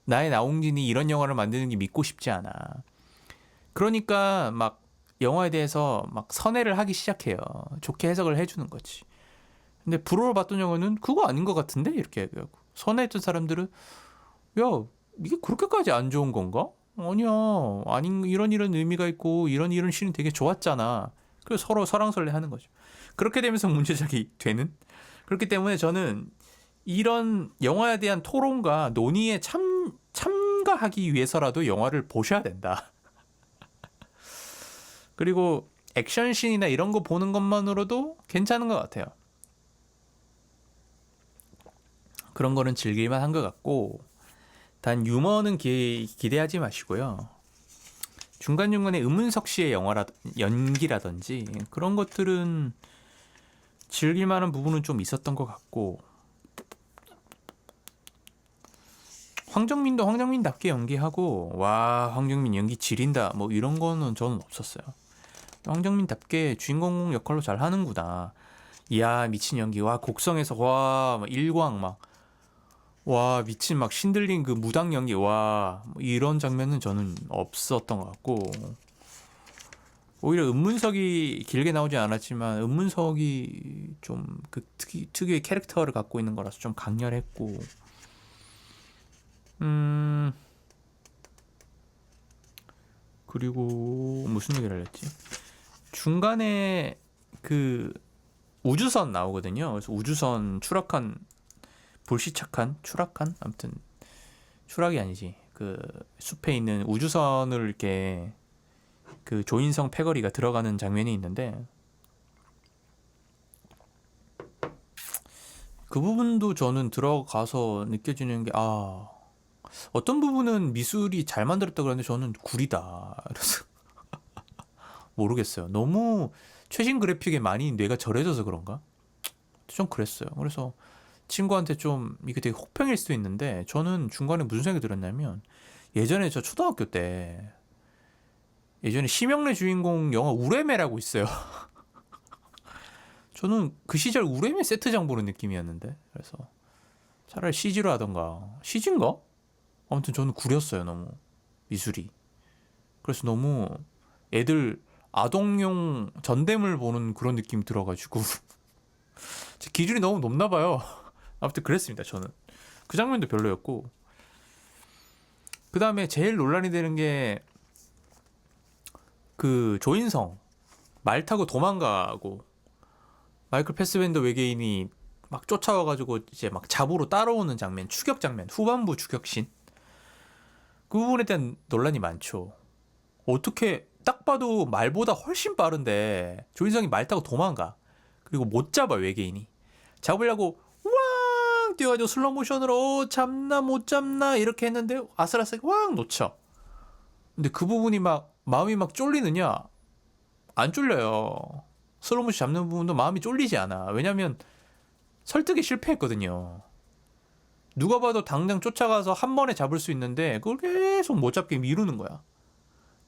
Speaker 1: 나의 나홍진이 이런 영화를 만드는 게 믿고 싶지 않아. 그러니까 막 영화에 대해서 막 선회를 하기 시작해요. 좋게 해석을 해주는 거지. 근데 불호를 봤던 영화는 그거 아닌 것 같은데? 이렇게 얘기하고. 선회했던 사람들은 야, 이게 그렇게까지 안 좋은 건가? 아니야. 아닌 이런 의미가 있고 이런 씬이 되게 좋았잖아. 그래서 서로 설왕설래 하는 거죠. 그렇게 되면서 문제작이 되는? 그렇기 때문에 저는 이런 영화에 대한 토론과 논의에 참가하기 위해서라도 영화를 보셔야 된다. 그리고 액션씬이나 이런 거 보는 것만으로도 괜찮은 것 같아요. 그런 거는 즐길만 한 것 같고, 단 유머는 기대하지 마시고요. 중간중간에 은문석 씨의 연기라든지 그런 것들은 즐길만한 부분은 좀 있었던 것 같고, 황정민도 황정민답게 연기하고 와 황정민 연기 지린다 뭐 이런 거는 저는 없었어요. 황정민답게 주인공 역할로 잘 하는구나. 이야 미친 연기. 와 곡성에서 와 일광 막 와 미친 막 신들린 그 무당 연기 와뭐 이런 장면은 저는 없었던 것 같고, 오히려 은문석이 길게 나오지 않았지만 은문석이 좀 그 특유의 캐릭터를 갖고 있는 거라서 좀 강렬했고, 그리고 무슨 얘기를 했지? 중간에 그 우주선 나오거든요. 그래서 우주선 추락한 아무튼 추락이 아니지. 그 숲에 있는 우주선을 이렇게 그 조인성 패거리가 들어가는 장면이 있는데, 그 부분도 저는 들어가서 느껴지는 게 어떤 부분은 미술이 잘 만들었다 그러는데 저는 구리다. 그래서 모르겠어요. 너무 최신 그래픽에 많이 뇌가 절여져서 그런가? 좀 그랬어요. 그래서 친구한테 좀 이게 되게 혹평일 수도 있는데, 저는 중간에 무슨 생각이 들었냐면, 예전에 저 초등학교 때 예전에 심영래 주인공 영화 우레메라고 있어요. 저는 그 시절 우레미 세트장 보는 느낌이었는데, 그래서 차라리 CG로 하던가. CG인가? 아무튼 저는 구렸어요, 너무 미술이. 그래서 너무 애들 아동용 전대물 보는 그런 느낌이 들어가지고 제 기준이 너무 높나 봐요. 아무튼 그랬습니다, 저는. 그 장면도 별로였고. 그 다음에 제일 논란이 되는 게 그 조인성 말 타고 도망가고 마이클 패스벤더 외계인이 막 쫓아와가지고 이제 막 잡으러 따라오는 장면, 추격 장면, 후반부 추격신. 그 부분에 대한 논란이 많죠. 어떻게 딱 봐도 말보다 훨씬 빠른데 조인성이 말 타고 도망가. 그리고 못 잡아, 외계인이. 잡으려고 왕 뛰어가지고 슬로우 모션으로 잡나 못 잡나 이렇게 했는데 아슬아슬 왕 놓쳐. 근데 그 부분이 막 마음이 막 쫄리느냐? 안 쫄려요. 슬로우 모션 잡는 부분도 마음이 쫄리지 않아. 왜냐면 설득에 실패했거든요. 누가 봐도 당장 쫓아가서 한 번에 잡을 수 있는데 그걸 계속 못 잡게 미루는 거야.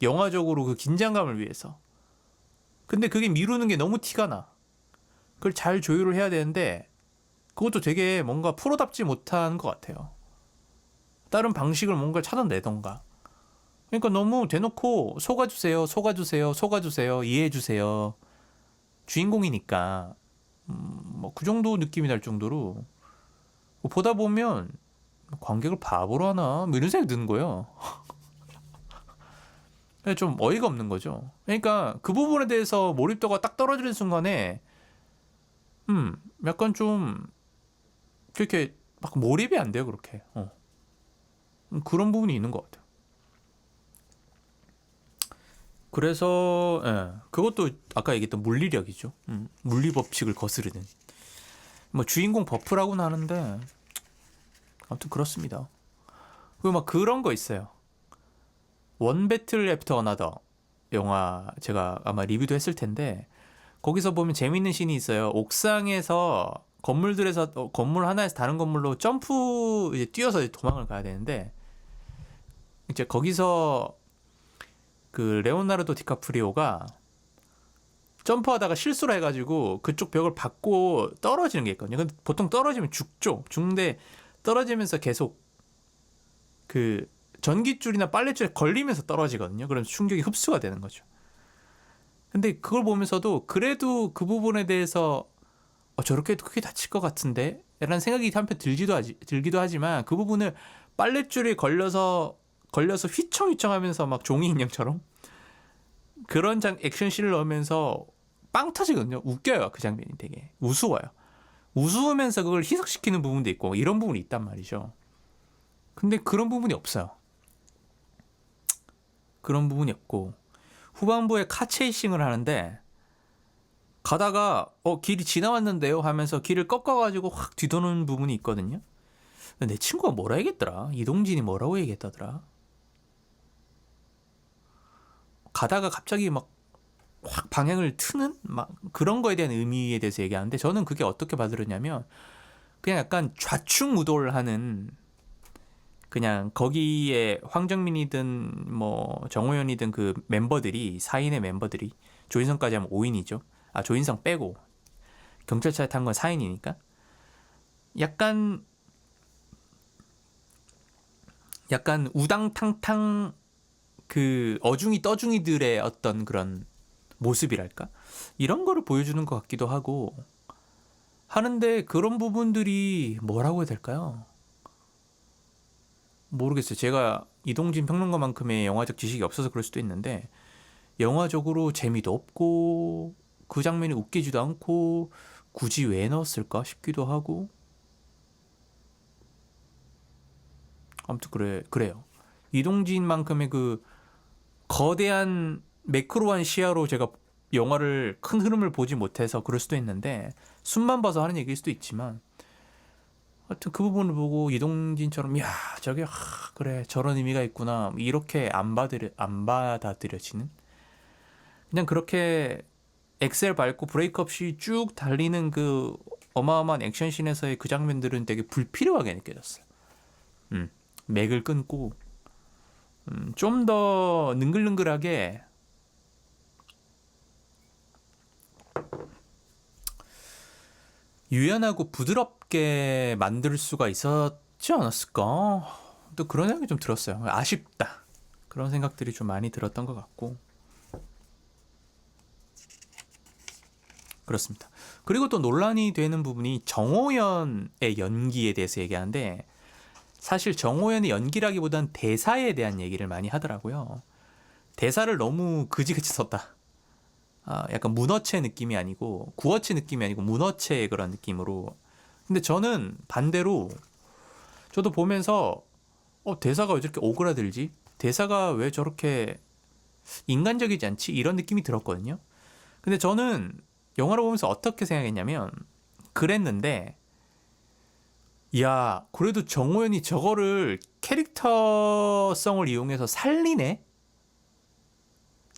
Speaker 1: 영화적으로 그 긴장감을 위해서. 근데 그게 미루는 게 너무 티가 나. 그걸 잘 조율을 해야 되는데 그것도 되게 뭔가 프로답지 못한 것 같아요. 다른 방식을 뭔가 찾아내던가. 그러니까 너무 대놓고 속아주세요, 속아주세요, 속아주세요, 이해해주세요. 주인공이니까 뭐 그 정도 느낌이 날 정도로 보다 보면 관객을 바보로 하나 뭐 이런 생각이 드는 거예요. 좀 어이가 없는 거죠. 그러니까 그 부분에 대해서 몰입도가 딱 떨어지는 순간에 약간 좀 그렇게 막 몰입이 안 돼요, 그렇게. 그런 부분이 있는 것 같아요. 그래서 그것도 아까 얘기했던 물리력이죠. 물리 법칙을 거스르는. 뭐 주인공 버프라고는 하는데 아무튼 그렇습니다. 그리고 막 그런 거 있어요. 원 배틀 애프터 어나더 영화 제가 아마 리뷰도 했을 텐데 거기서 보면 재밌는 씬이 있어요. 옥상에서 건물들에서 건물 하나에서 다른 건물로 점프 이제 뛰어서 도망을 가야 되는데 이제 거기서 그 레오나르도 디카프리오가 점프하다가 실수를 해가지고 그쪽 벽을 밟고 떨어지는 게 있거든요. 근데 보통 떨어지면 죽죠. 죽는데 떨어지면서 계속 그 전깃줄이나 빨랫줄에 걸리면서 떨어지거든요. 그럼 충격이 흡수가 되는 거죠. 근데 그걸 보면서도 그래도 그 부분에 대해서 저렇게 해도 크게 다칠 것 같은데? 라는 생각이 한편 들기도 하지만 그 부분을 빨랫줄에 걸려서 휘청휘청하면서 막 종이 인형처럼 그런 액션씬을 넣으면서 빵 터지거든요. 웃겨요. 그 장면이 되게 우스워요. 우스우면서 그걸 희석시키는 부분도 있고 이런 부분이 있단 말이죠. 근데 그런 부분이 없어요. 그런 부분이 없고 후반부에 카 체이싱을 하는데 가다가 길이 지나왔는데요 하면서 길을 꺾어가지고 확 뒤도는 부분이 있거든요. 내 친구가 뭐라 얘기했더라? 이동진이 뭐라고 얘기했다더라? 가다가 갑자기 막 확 방향을 트는 막 그런 거에 대한 의미에 대해서 얘기하는데 저는 그게 어떻게 받아들였냐면 그냥 약간 좌충우돌하는 그냥 거기에 황정민이든 뭐 정호연이든 그 멤버들이 4인의 멤버들이 조인성까지 하면 5인이죠. 조인성 빼고 경찰차에 탄 건 4인이니까 약간 우당탕탕 그 어중이 떠중이들의 어떤 그런 모습이랄까? 이런 거를 보여주는 것 같기도 하고 하는데 그런 부분들이 뭐라고 해야 될까요? 모르겠어요. 제가 이동진 평론가만큼의 영화적 지식이 없어서 그럴 수도 있는데 영화적으로 재미도 없고 그 장면이 웃기지도 않고 굳이 왜 넣었을까 싶기도 하고 아무튼 그래요. 이동진만큼의 그 거대한 매크로한 시야로 제가 영화를 큰 흐름을 보지 못해서 그럴 수도 있는데 숨만 봐서 하는 얘기일 수도 있지만 하여튼 그 부분을 보고 이동진처럼 야 저게 그래 저런 의미가 있구나 이렇게 안 받아들여지는 그냥 그렇게 엑셀 밟고 브레이크 없이 쭉 달리는 그 어마어마한 액션씬에서의 그 장면들은 되게 불필요하게 느껴졌어요. 맥을 끊고 좀 더 능글능글하게 유연하고 부드럽게 만들 수가 있었지 않았을까? 또 그런 생각이 좀 들었어요. 아쉽다. 그런 생각들이 좀 많이 들었던 것 같고. 그렇습니다. 그리고 또 논란이 되는 부분이 정호연의 연기에 대해서 얘기하는데, 사실 정호연의 연기라기보단 대사에 대한 얘기를 많이 하더라고요. 대사를 너무 그지그지 썼다. 약간 문어체 느낌이 아니고, 구어체 느낌이 아니고 문어체의 그런 느낌으로. 근데 저는 반대로, 저도 보면서 대사가 왜 저렇게 오그라들지? 대사가 왜 저렇게 인간적이지 않지? 이런 느낌이 들었거든요. 근데 저는 영화를 보면서 어떻게 생각했냐면, 그랬는데, 야, 그래도 정호연이 저거를 캐릭터성을 이용해서 살리네?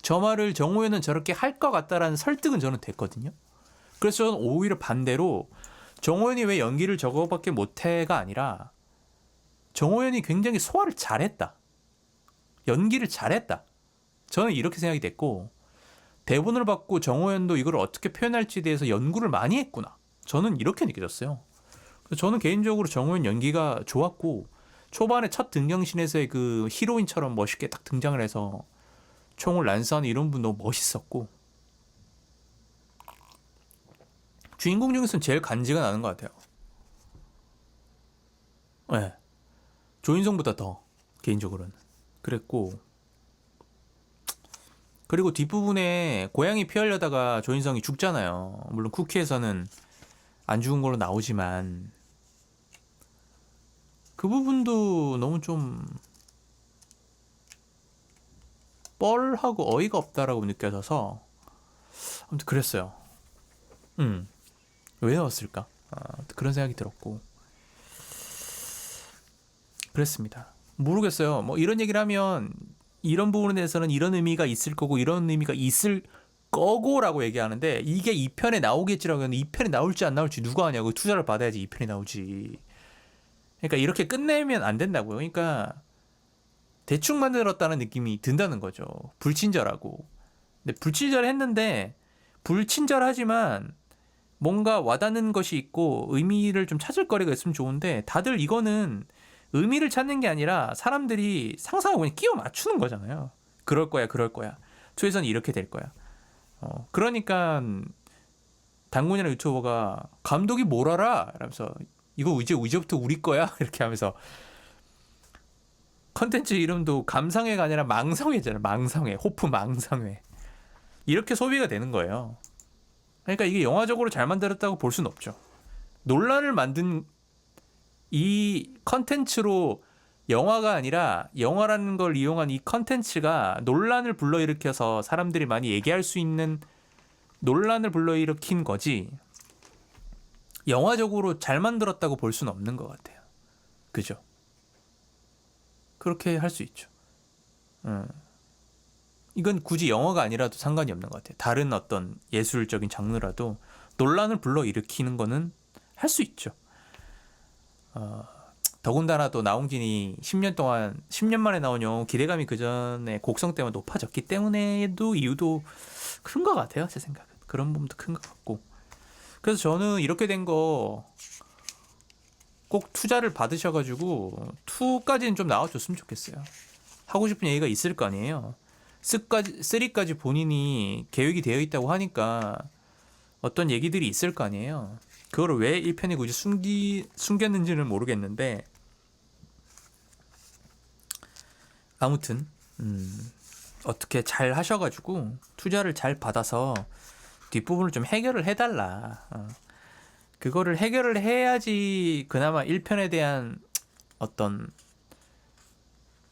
Speaker 1: 저 말을 정호연은 저렇게 할 것 같다라는 설득은 저는 됐거든요. 그래서 저는 오히려 반대로 정호연이 왜 연기를 저거밖에 못해가 아니라 정호연이 굉장히 소화를 잘했다. 연기를 잘했다. 저는 이렇게 생각이 됐고, 대본을 받고 정호연도 이걸 어떻게 표현할지에 대해서 연구를 많이 했구나. 저는 이렇게 느껴졌어요. 그래서 저는 개인적으로 정호연 연기가 좋았고, 초반에 첫 등장신에서의 그 히로인처럼 멋있게 딱 등장을 해서 총을 난사하는 이런 분 너무 멋있었고, 주인공 중에서는 제일 간지가 나는 것 같아요. 네. 조인성보다 더 개인적으로는 그랬고, 그리고 뒷부분에 고양이 피하려다가 조인성이 죽잖아요. 물론 쿠키에서는 안 죽은 걸로 나오지만 그 부분도 너무 좀 뻘하고 어이가 없다라고 느껴져서 아무튼 그랬어요. 왜 넣었을까? 그런 생각이 들었고 그랬습니다. 모르겠어요. 뭐 이런 얘기를 하면 이런 부분에 대해서는 이런 의미가 있을 거고 이런 의미가 있을 거고라고 얘기하는데, 이게 2편에 나오겠지라고 하는데 2편에 나올지 안 나올지 누가 아냐고. 투자를 받아야지 2편이 나오지. 그러니까 이렇게 끝내면 안 된다고요. 그러니까 대충 만들었다는 느낌이 든다는 거죠. 불친절하고. 근데 불친절했는데, 불친절하지만 뭔가 와닿는 것이 있고 의미를 좀 찾을 거리가 있으면 좋은데, 다들 이거는 의미를 찾는 게 아니라 사람들이 상상하고 그냥 끼워 맞추는 거잖아요. 그럴 거야, 그럴 거야. 2에서는 이렇게 될 거야. 그러니까 당군이나 유튜버가 감독이 뭘 알아? 이러면서 이거 이제부터 우리 거야? 이렇게 하면서 컨텐츠 이름도 감상회가 아니라 망상회잖아요. 망상회, 호프 망상회. 이렇게 소비가 되는 거예요. 그러니까 이게 영화적으로 잘 만들었다고 볼 수는 없죠. 논란을 만든 이 컨텐츠로, 영화가 아니라 영화라는 걸 이용한 이 컨텐츠가 논란을 불러일으켜서 사람들이 많이 얘기할 수 있는 논란을 불러일으킨 거지, 영화적으로 잘 만들었다고 볼 수는 없는 것 같아요. 그죠? 그렇게 할 수 있죠. 이건 굳이 영화가 아니라도 상관이 없는 것 같아요. 다른 어떤 예술적인 장르라도 논란을 불러일으키는 거는 할 수 있죠. 더군다나 또 나홍진이 10년 동안, 10년 만에 나온 영화, 기대감이 그 전에 곡성 때문에 높아졌기 때문에도 이유도 큰 것 같아요. 제 생각은. 그런 부분도 큰 것 같고. 그래서 저는 이렇게 된 거 꼭 투자를 받으셔가지고 2까지는 좀 나와줬으면 좋겠어요. 하고 싶은 얘기가 있을 거 아니에요. 3까지 본인이 계획이 되어 있다고 하니까 어떤 얘기들이 있을 거 아니에요. 그거를 왜 1편에 굳이 숨겼는지는 모르겠는데, 아무튼 어떻게 잘 하셔가지고 투자를 잘 받아서 뒷부분을 좀 해결을 해달라. 그거를 해결을 해야지 그나마 1편에 대한 어떤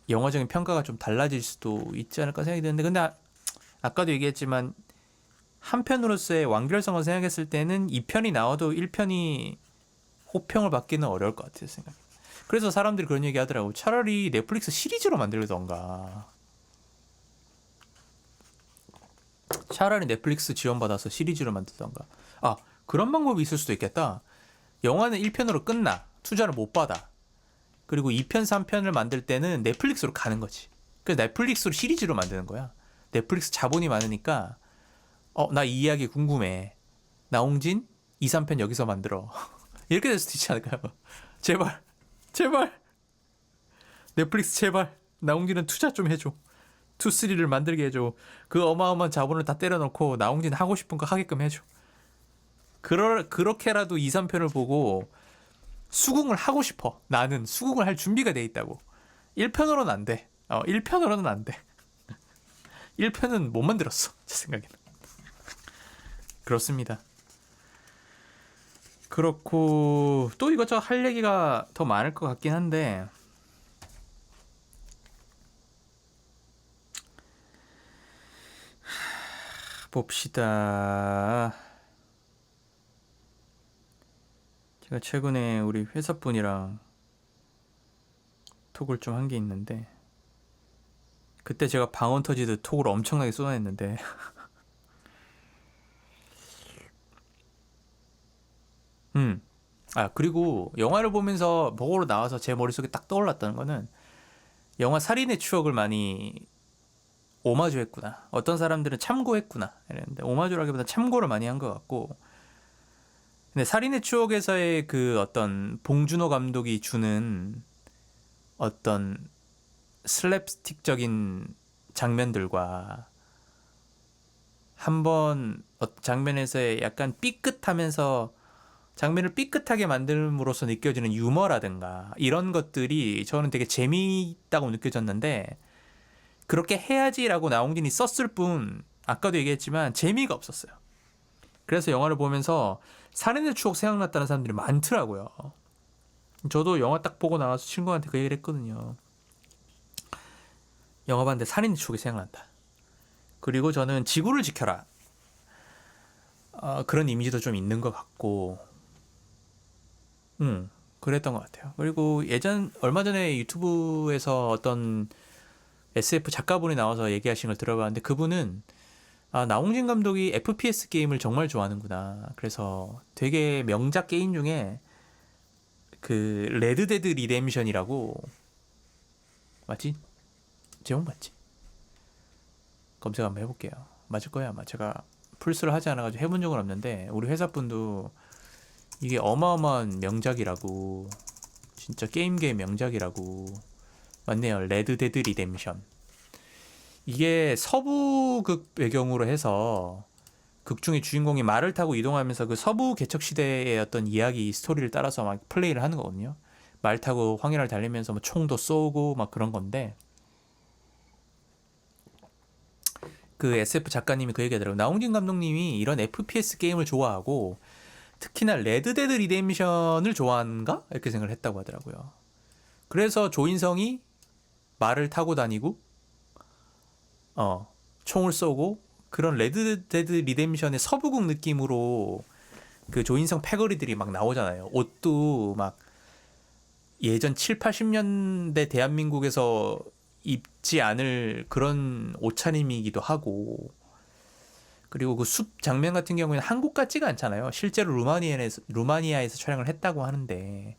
Speaker 1: 영화적인 평가가 좀 달라질 수도 있지 않을까 생각이 드는데, 근데 아까도 얘기했지만 한편으로서의 완결성을 생각했을 때는 2편이 나와도 1편이 호평을 받기는 어려울 것 같아요, 생각. 그래서 사람들이 그런 얘기 하더라고. 차라리 넷플릭스 시리즈로 만들던가. 차라리 넷플릭스 지원받아서 시리즈로 만들던가. 그런 방법이 있을 수도 있겠다. 영화는 1편으로 끝나. 투자를 못 받아. 그리고 2편, 3편을 만들 때는 넷플릭스로 가는 거지. 그래서 넷플릭스로 시리즈로 만드는 거야. 넷플릭스 자본이 많으니까 나 이 이야기 궁금해. 나홍진 2, 3편 여기서 만들어. 이렇게 될 수도 있지 않을까요? 제발, 제발, 넷플릭스 제발, 나홍진은 투자 좀 해줘. 2, 3를 만들게 해줘. 그 어마어마한 자본을 다 때려놓고 나홍진 하고 싶은 거 하게끔 해줘. 그렇게라도 2, 3편을 보고 수긍을 하고 싶어. 나는 수긍을 할 준비가 돼 있다고. 1편으로는 안 돼. 1편으로는 안 돼. 1편은 못 만들었어. 제 생각에는. 그렇습니다. 그렇고 또 이것저것 할 얘기가 더 많을 것 같긴 한데 봅시다. 제가 최근에 우리 회사분이랑 톡을 좀 한 게 있는데 그때 제가 방언 터지듯 톡을 엄청나게 쏟아냈는데 그리고 영화를 보면서 보고로 나와서 제 머릿속에 딱 떠올랐다는 거는 영화 살인의 추억을 많이 오마주했구나. 어떤 사람들은 참고했구나. 이랬는데 오마주라기보다 참고를 많이 한 것 같고 근데 살인의 추억에서의 그 어떤 봉준호 감독이 주는 어떤 슬랩스틱적인 장면들과 한번 장면에서의 약간 삐끗하면서 장면을 삐끗하게 만듦으로써 느껴지는 유머라든가 이런 것들이 저는 되게 재미있다고 느껴졌는데 그렇게 해야지라고 나홍진이 썼을 뿐 아까도 얘기했지만 재미가 없었어요. 그래서 영화를 보면서 살인의 추억 생각났다는 사람들이 많더라고요. 저도 영화 딱 보고 나와서 친구한테 그 얘기를 했거든요. 영화 봤는데 살인의 추억이 생각난다. 그리고 저는 지구를 지켜라. 그런 이미지도 좀 있는 것 같고 그랬던 것 같아요. 그리고 얼마 전에 유튜브에서 어떤 SF 작가분이 나와서 얘기하신 걸 들어봤는데 그분은 나홍진 감독이 FPS 게임을 정말 좋아하는구나. 그래서 되게 명작 게임 중에 그 레드데드 리뎀션이라고 맞지? 제목 맞지? 검색 한번 해볼게요. 맞을 거야 아마. 제가 플스를 하지 않아가지고 해본 적은 없는데 우리 회사분도 이게 어마어마한 명작이라고 진짜 게임계의 명작이라고 맞네요. 레드데드 리뎀션. 이게 서부극 배경으로 해서 극 중에 주인공이 말을 타고 이동하면서 그 서부 개척 시대의 어떤 이야기 스토리를 따라서 막 플레이를 하는 거거든요. 말 타고 황야를 달리면서 뭐 총도 쏘고 막 그런 건데 그 SF 작가님이 그 얘기하더라고요. 나홍진 감독님이 이런 FPS 게임을 좋아하고 특히나 레드데드 리뎀션을 좋아하는가? 이렇게 생각을 했다고 하더라고요. 그래서 조인성이 말을 타고 다니고 총을 쏘고 그런 레드데드 리뎀션의 서부국 느낌으로 그 조인성 패거리들이 막 나오잖아요. 옷도 막 예전 7, 80년대 대한민국에서 입지 않을 그런 옷차림이기도 하고 그리고 그 숲 장면 같은 경우에는 한국 같지가 않잖아요. 실제로 루마니아에서 촬영을 했다고 하는데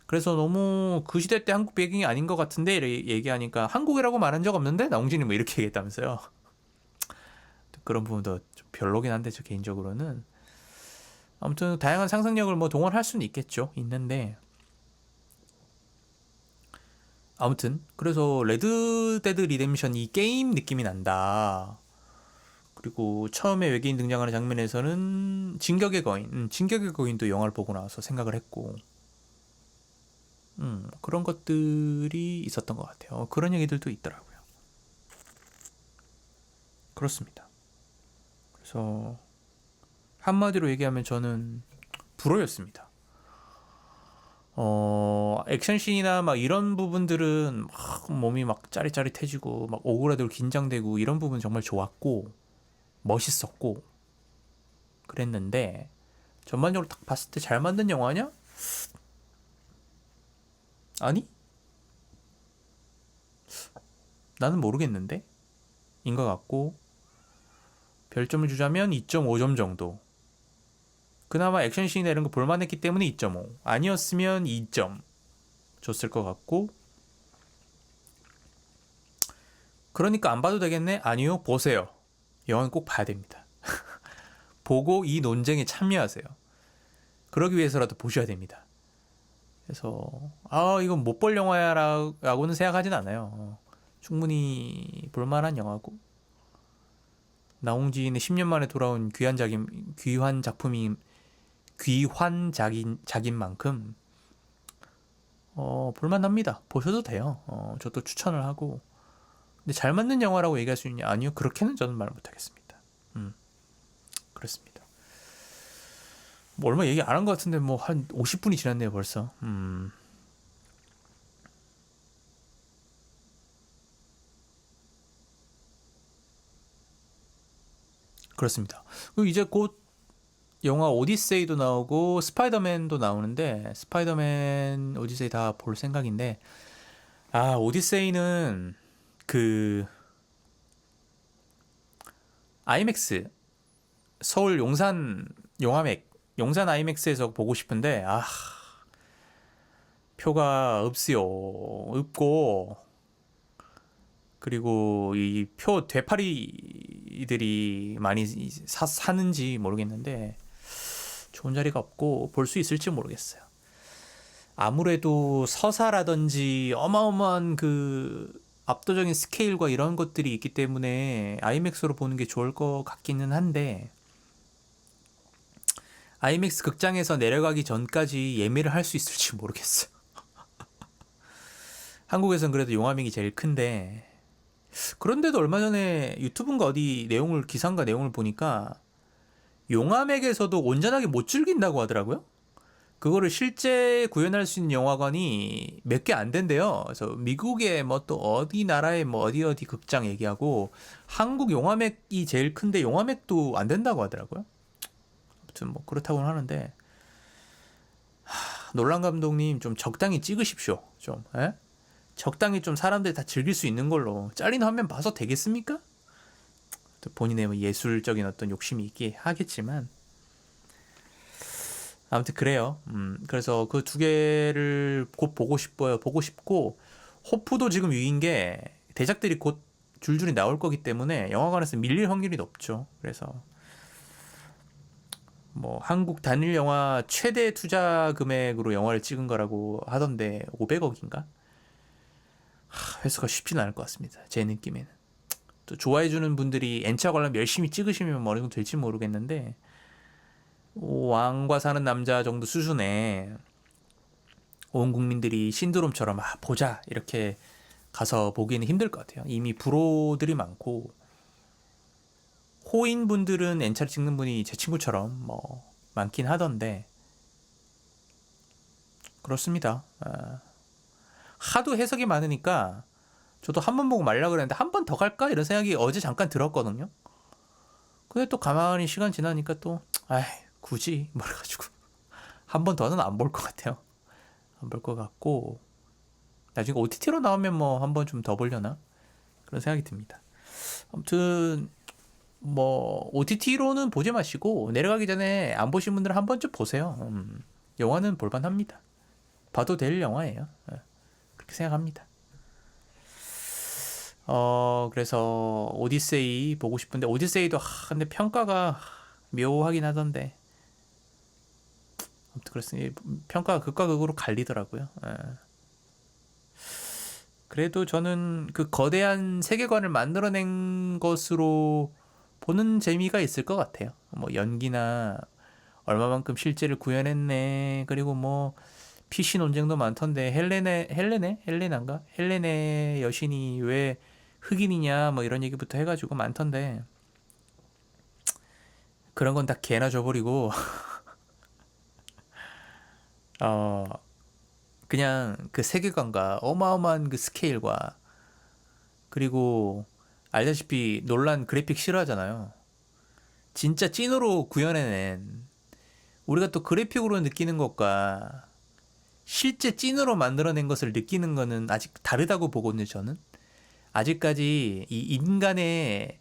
Speaker 1: 그래서 너무 그 시대 때 한국 배경이 아닌 것 같은데 이렇게 얘기하니까 한국이라고 말한 적 없는데 나홍진이 뭐 이렇게 얘기했다면서요. 그런 부분도 좀 별로긴 한데 저 개인적으로는 아무튼 다양한 상상력을 뭐 동원할 수는 있는데 아무튼 그래서 레드데드 리뎀션 이 게임 느낌이 난다. 그리고 처음에 외계인 등장하는 장면에서는 진격의 거인도 영화를 보고 나서 생각을 했고 그런 것들이 있었던 것 같아요. 그런 얘기들도 있더라고요. 그렇습니다. 그래서 한마디로 얘기하면 저는 불호였습니다. 액션씬이나 막 이런 부분들은 막 몸이 막 짜릿짜릿해지고 막 오그라들고 긴장되고 이런 부분 정말 좋았고 멋있었고 그랬는데 전반적으로 딱 봤을 때 잘 만든 영화냐? 아니? 나는 모르겠는데? 인 것 같고 별점을 주자면 2.5점 정도. 그나마 액션씬이나 이런 거 볼만했기 때문에 2.5. 아니었으면 2점 줬을 것 같고 그러니까 안 봐도 되겠네? 아니요, 보세요. 영화는 꼭 봐야 됩니다. 보고 이 논쟁에 참여하세요. 그러기 위해서라도 보셔야 됩니다. 그래서 이건 못 볼 영화야라고는 생각하진 않아요. 충분히 볼만한 영화고 나홍진의 10년 만에 돌아온 귀환작인 만큼 볼만합니다. 보셔도 돼요. 저도 추천을 하고. 근데 잘 맞는 영화라고 얘기할 수 있냐? 아니요, 그렇게는 저는 말 못하겠습니다. 그렇습니다. 뭐 얼마 얘기 안 한 것 같은데 뭐 한 50분이 지났네요 벌써. 그렇습니다. 그리고 이제 곧 영화 오디세이도 나오고 스파이더맨도 나오는데 스파이더맨 오디세이 다 볼 생각인데 오디세이는 그 아이맥스 서울 용산 아이맥스에서 보고 싶은데 표가 없고 그리고 이 표 되팔이들이 많이 사는지 모르겠는데 좋은 자리가 없고 볼 수 있을지 모르겠어요. 아무래도 서사라든지 어마어마한 그 압도적인 스케일과 이런 것들이 있기 때문에 아이맥스로 보는 게 좋을 것 같기는 한데 아이맥스 극장에서 내려가기 전까지 예매를 할 수 있을지 모르겠어요. 한국에선 그래도 용화맥이 제일 큰데 그런데도 얼마 전에 유튜브인가 어디 기사인가 내용을 보니까 용화맥에서도 온전하게 못 즐긴다고 하더라고요. 그거를 실제 구현할 수 있는 영화관이 몇 개 안 된대요. 그래서 미국의 뭐 또 어디 나라의 뭐 어디 극장 얘기하고 한국 용화맥이 제일 큰데 용화맥도 안 된다고 하더라고요. 아무튼 뭐 그렇다고는 하는데 놀란 감독님 좀 적당히 찍으십시오. 좀 적당히 좀 사람들이 다 즐길 수 있는 걸로. 잘린 화면 봐서 되겠습니까? 또 본인의 뭐 예술적인 어떤 욕심이 있긴 하겠지만 아무튼 그래요. 그래서 그 두 개를 곧 보고 싶어요. 보고 싶고 호프도 지금 위기인 게 대작들이 곧 줄줄이 나올 거기 때문에 영화관에서 밀릴 확률이 높죠. 그래서 뭐 한국 단일 영화 최대 투자 금액으로 영화를 찍은 거라고 하던데 500억인가? 회수가 쉽지는 않을 것 같습니다. 제 느낌에는. 또 좋아해주는 분들이 N차 관람 열심히 찍으시면 뭐 어느 정도 될지 모르겠는데 왕과 사는 남자 정도 수준에 온 국민들이 신드롬처럼 보자 이렇게 가서 보기는 힘들 것 같아요. 이미 불호들이 많고 호인 분들은 N차를 찍는 분이 제 친구처럼 뭐 많긴 하던데 그렇습니다. 하도 해석이 많으니까 저도 한 번 보고 말라 그랬는데 한 번 더 갈까 이런 생각이 어제 잠깐 들었거든요. 근데 또 가만히 시간 지나니까 또 굳이 말해가지고 한 번 더는 안 볼 것 같아요. 안 볼 것 같고 나중에 OTT로 나오면 뭐 한 번 좀 더 보려나 그런 생각이 듭니다. 아무튼 뭐 OTT로는 보지 마시고 내려가기 전에 안 보신 분들은 한 번쯤 보세요. 영화는 볼만합니다. 봐도 될 영화예요. 그렇게 생각합니다. 그래서 오디세이 보고 싶은데 오디세이도 근데 평가가 묘하긴 하던데 아무튼 그렇습니다. 평가가 극과 극으로 갈리더라고요. 그래도 저는 그 거대한 세계관을 만들어낸 것으로 보는 재미가 있을 것 같아요. 뭐 연기나 얼마만큼 실제를 구현했네. 그리고 뭐 PC 논쟁도 많던데 헬레네 여신이 왜 흑인이냐 뭐 이런 얘기부터 해가지고 많던데 그런 건 다 개나 줘버리고 그냥 그 세계관과 어마어마한 그 스케일과 그리고 알다시피 논란 그래픽 싫어하잖아요. 진짜 찐으로 구현해낸 우리가 또 그래픽으로 느끼는 것과 실제 찐으로 만들어낸 것을 느끼는 거는 아직 다르다고 보거든요. 저는 아직까지 이 인간의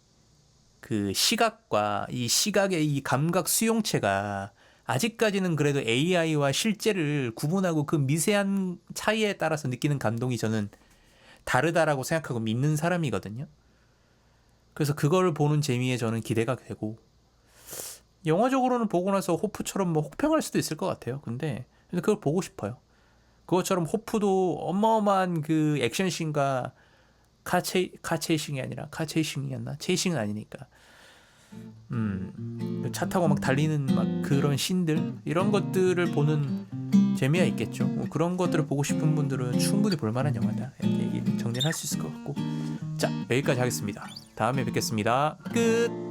Speaker 1: 그 시각과 이 시각의 이 감각 수용체가 아직까지는 그래도 AI와 실제를 구분하고 그 미세한 차이에 따라서 느끼는 감동이 저는 다르다라고 생각하고 믿는 사람이거든요. 그래서 그걸 보는 재미에 저는 기대가 되고 영화적으로는 보고 나서 호프처럼 뭐 혹평할 수도 있을 것 같아요. 근데 그걸 보고 싶어요. 그것처럼 호프도 어마어마한 그 액션씬과 카체이싱이 아니라 카체이싱이었나? 체이싱은 아니니까. 차 타고 막 달리는 막 그런 씬들 이런 것들을 보는 재미가 있겠죠. 뭐 그런 것들을 보고 싶은 분들은 충분히 볼만한 영화다. 이렇게 얘기를 정리를 할 수 있을 것 같고. 자, 여기까지 하겠습니다. 다음에 뵙겠습니다. 끝.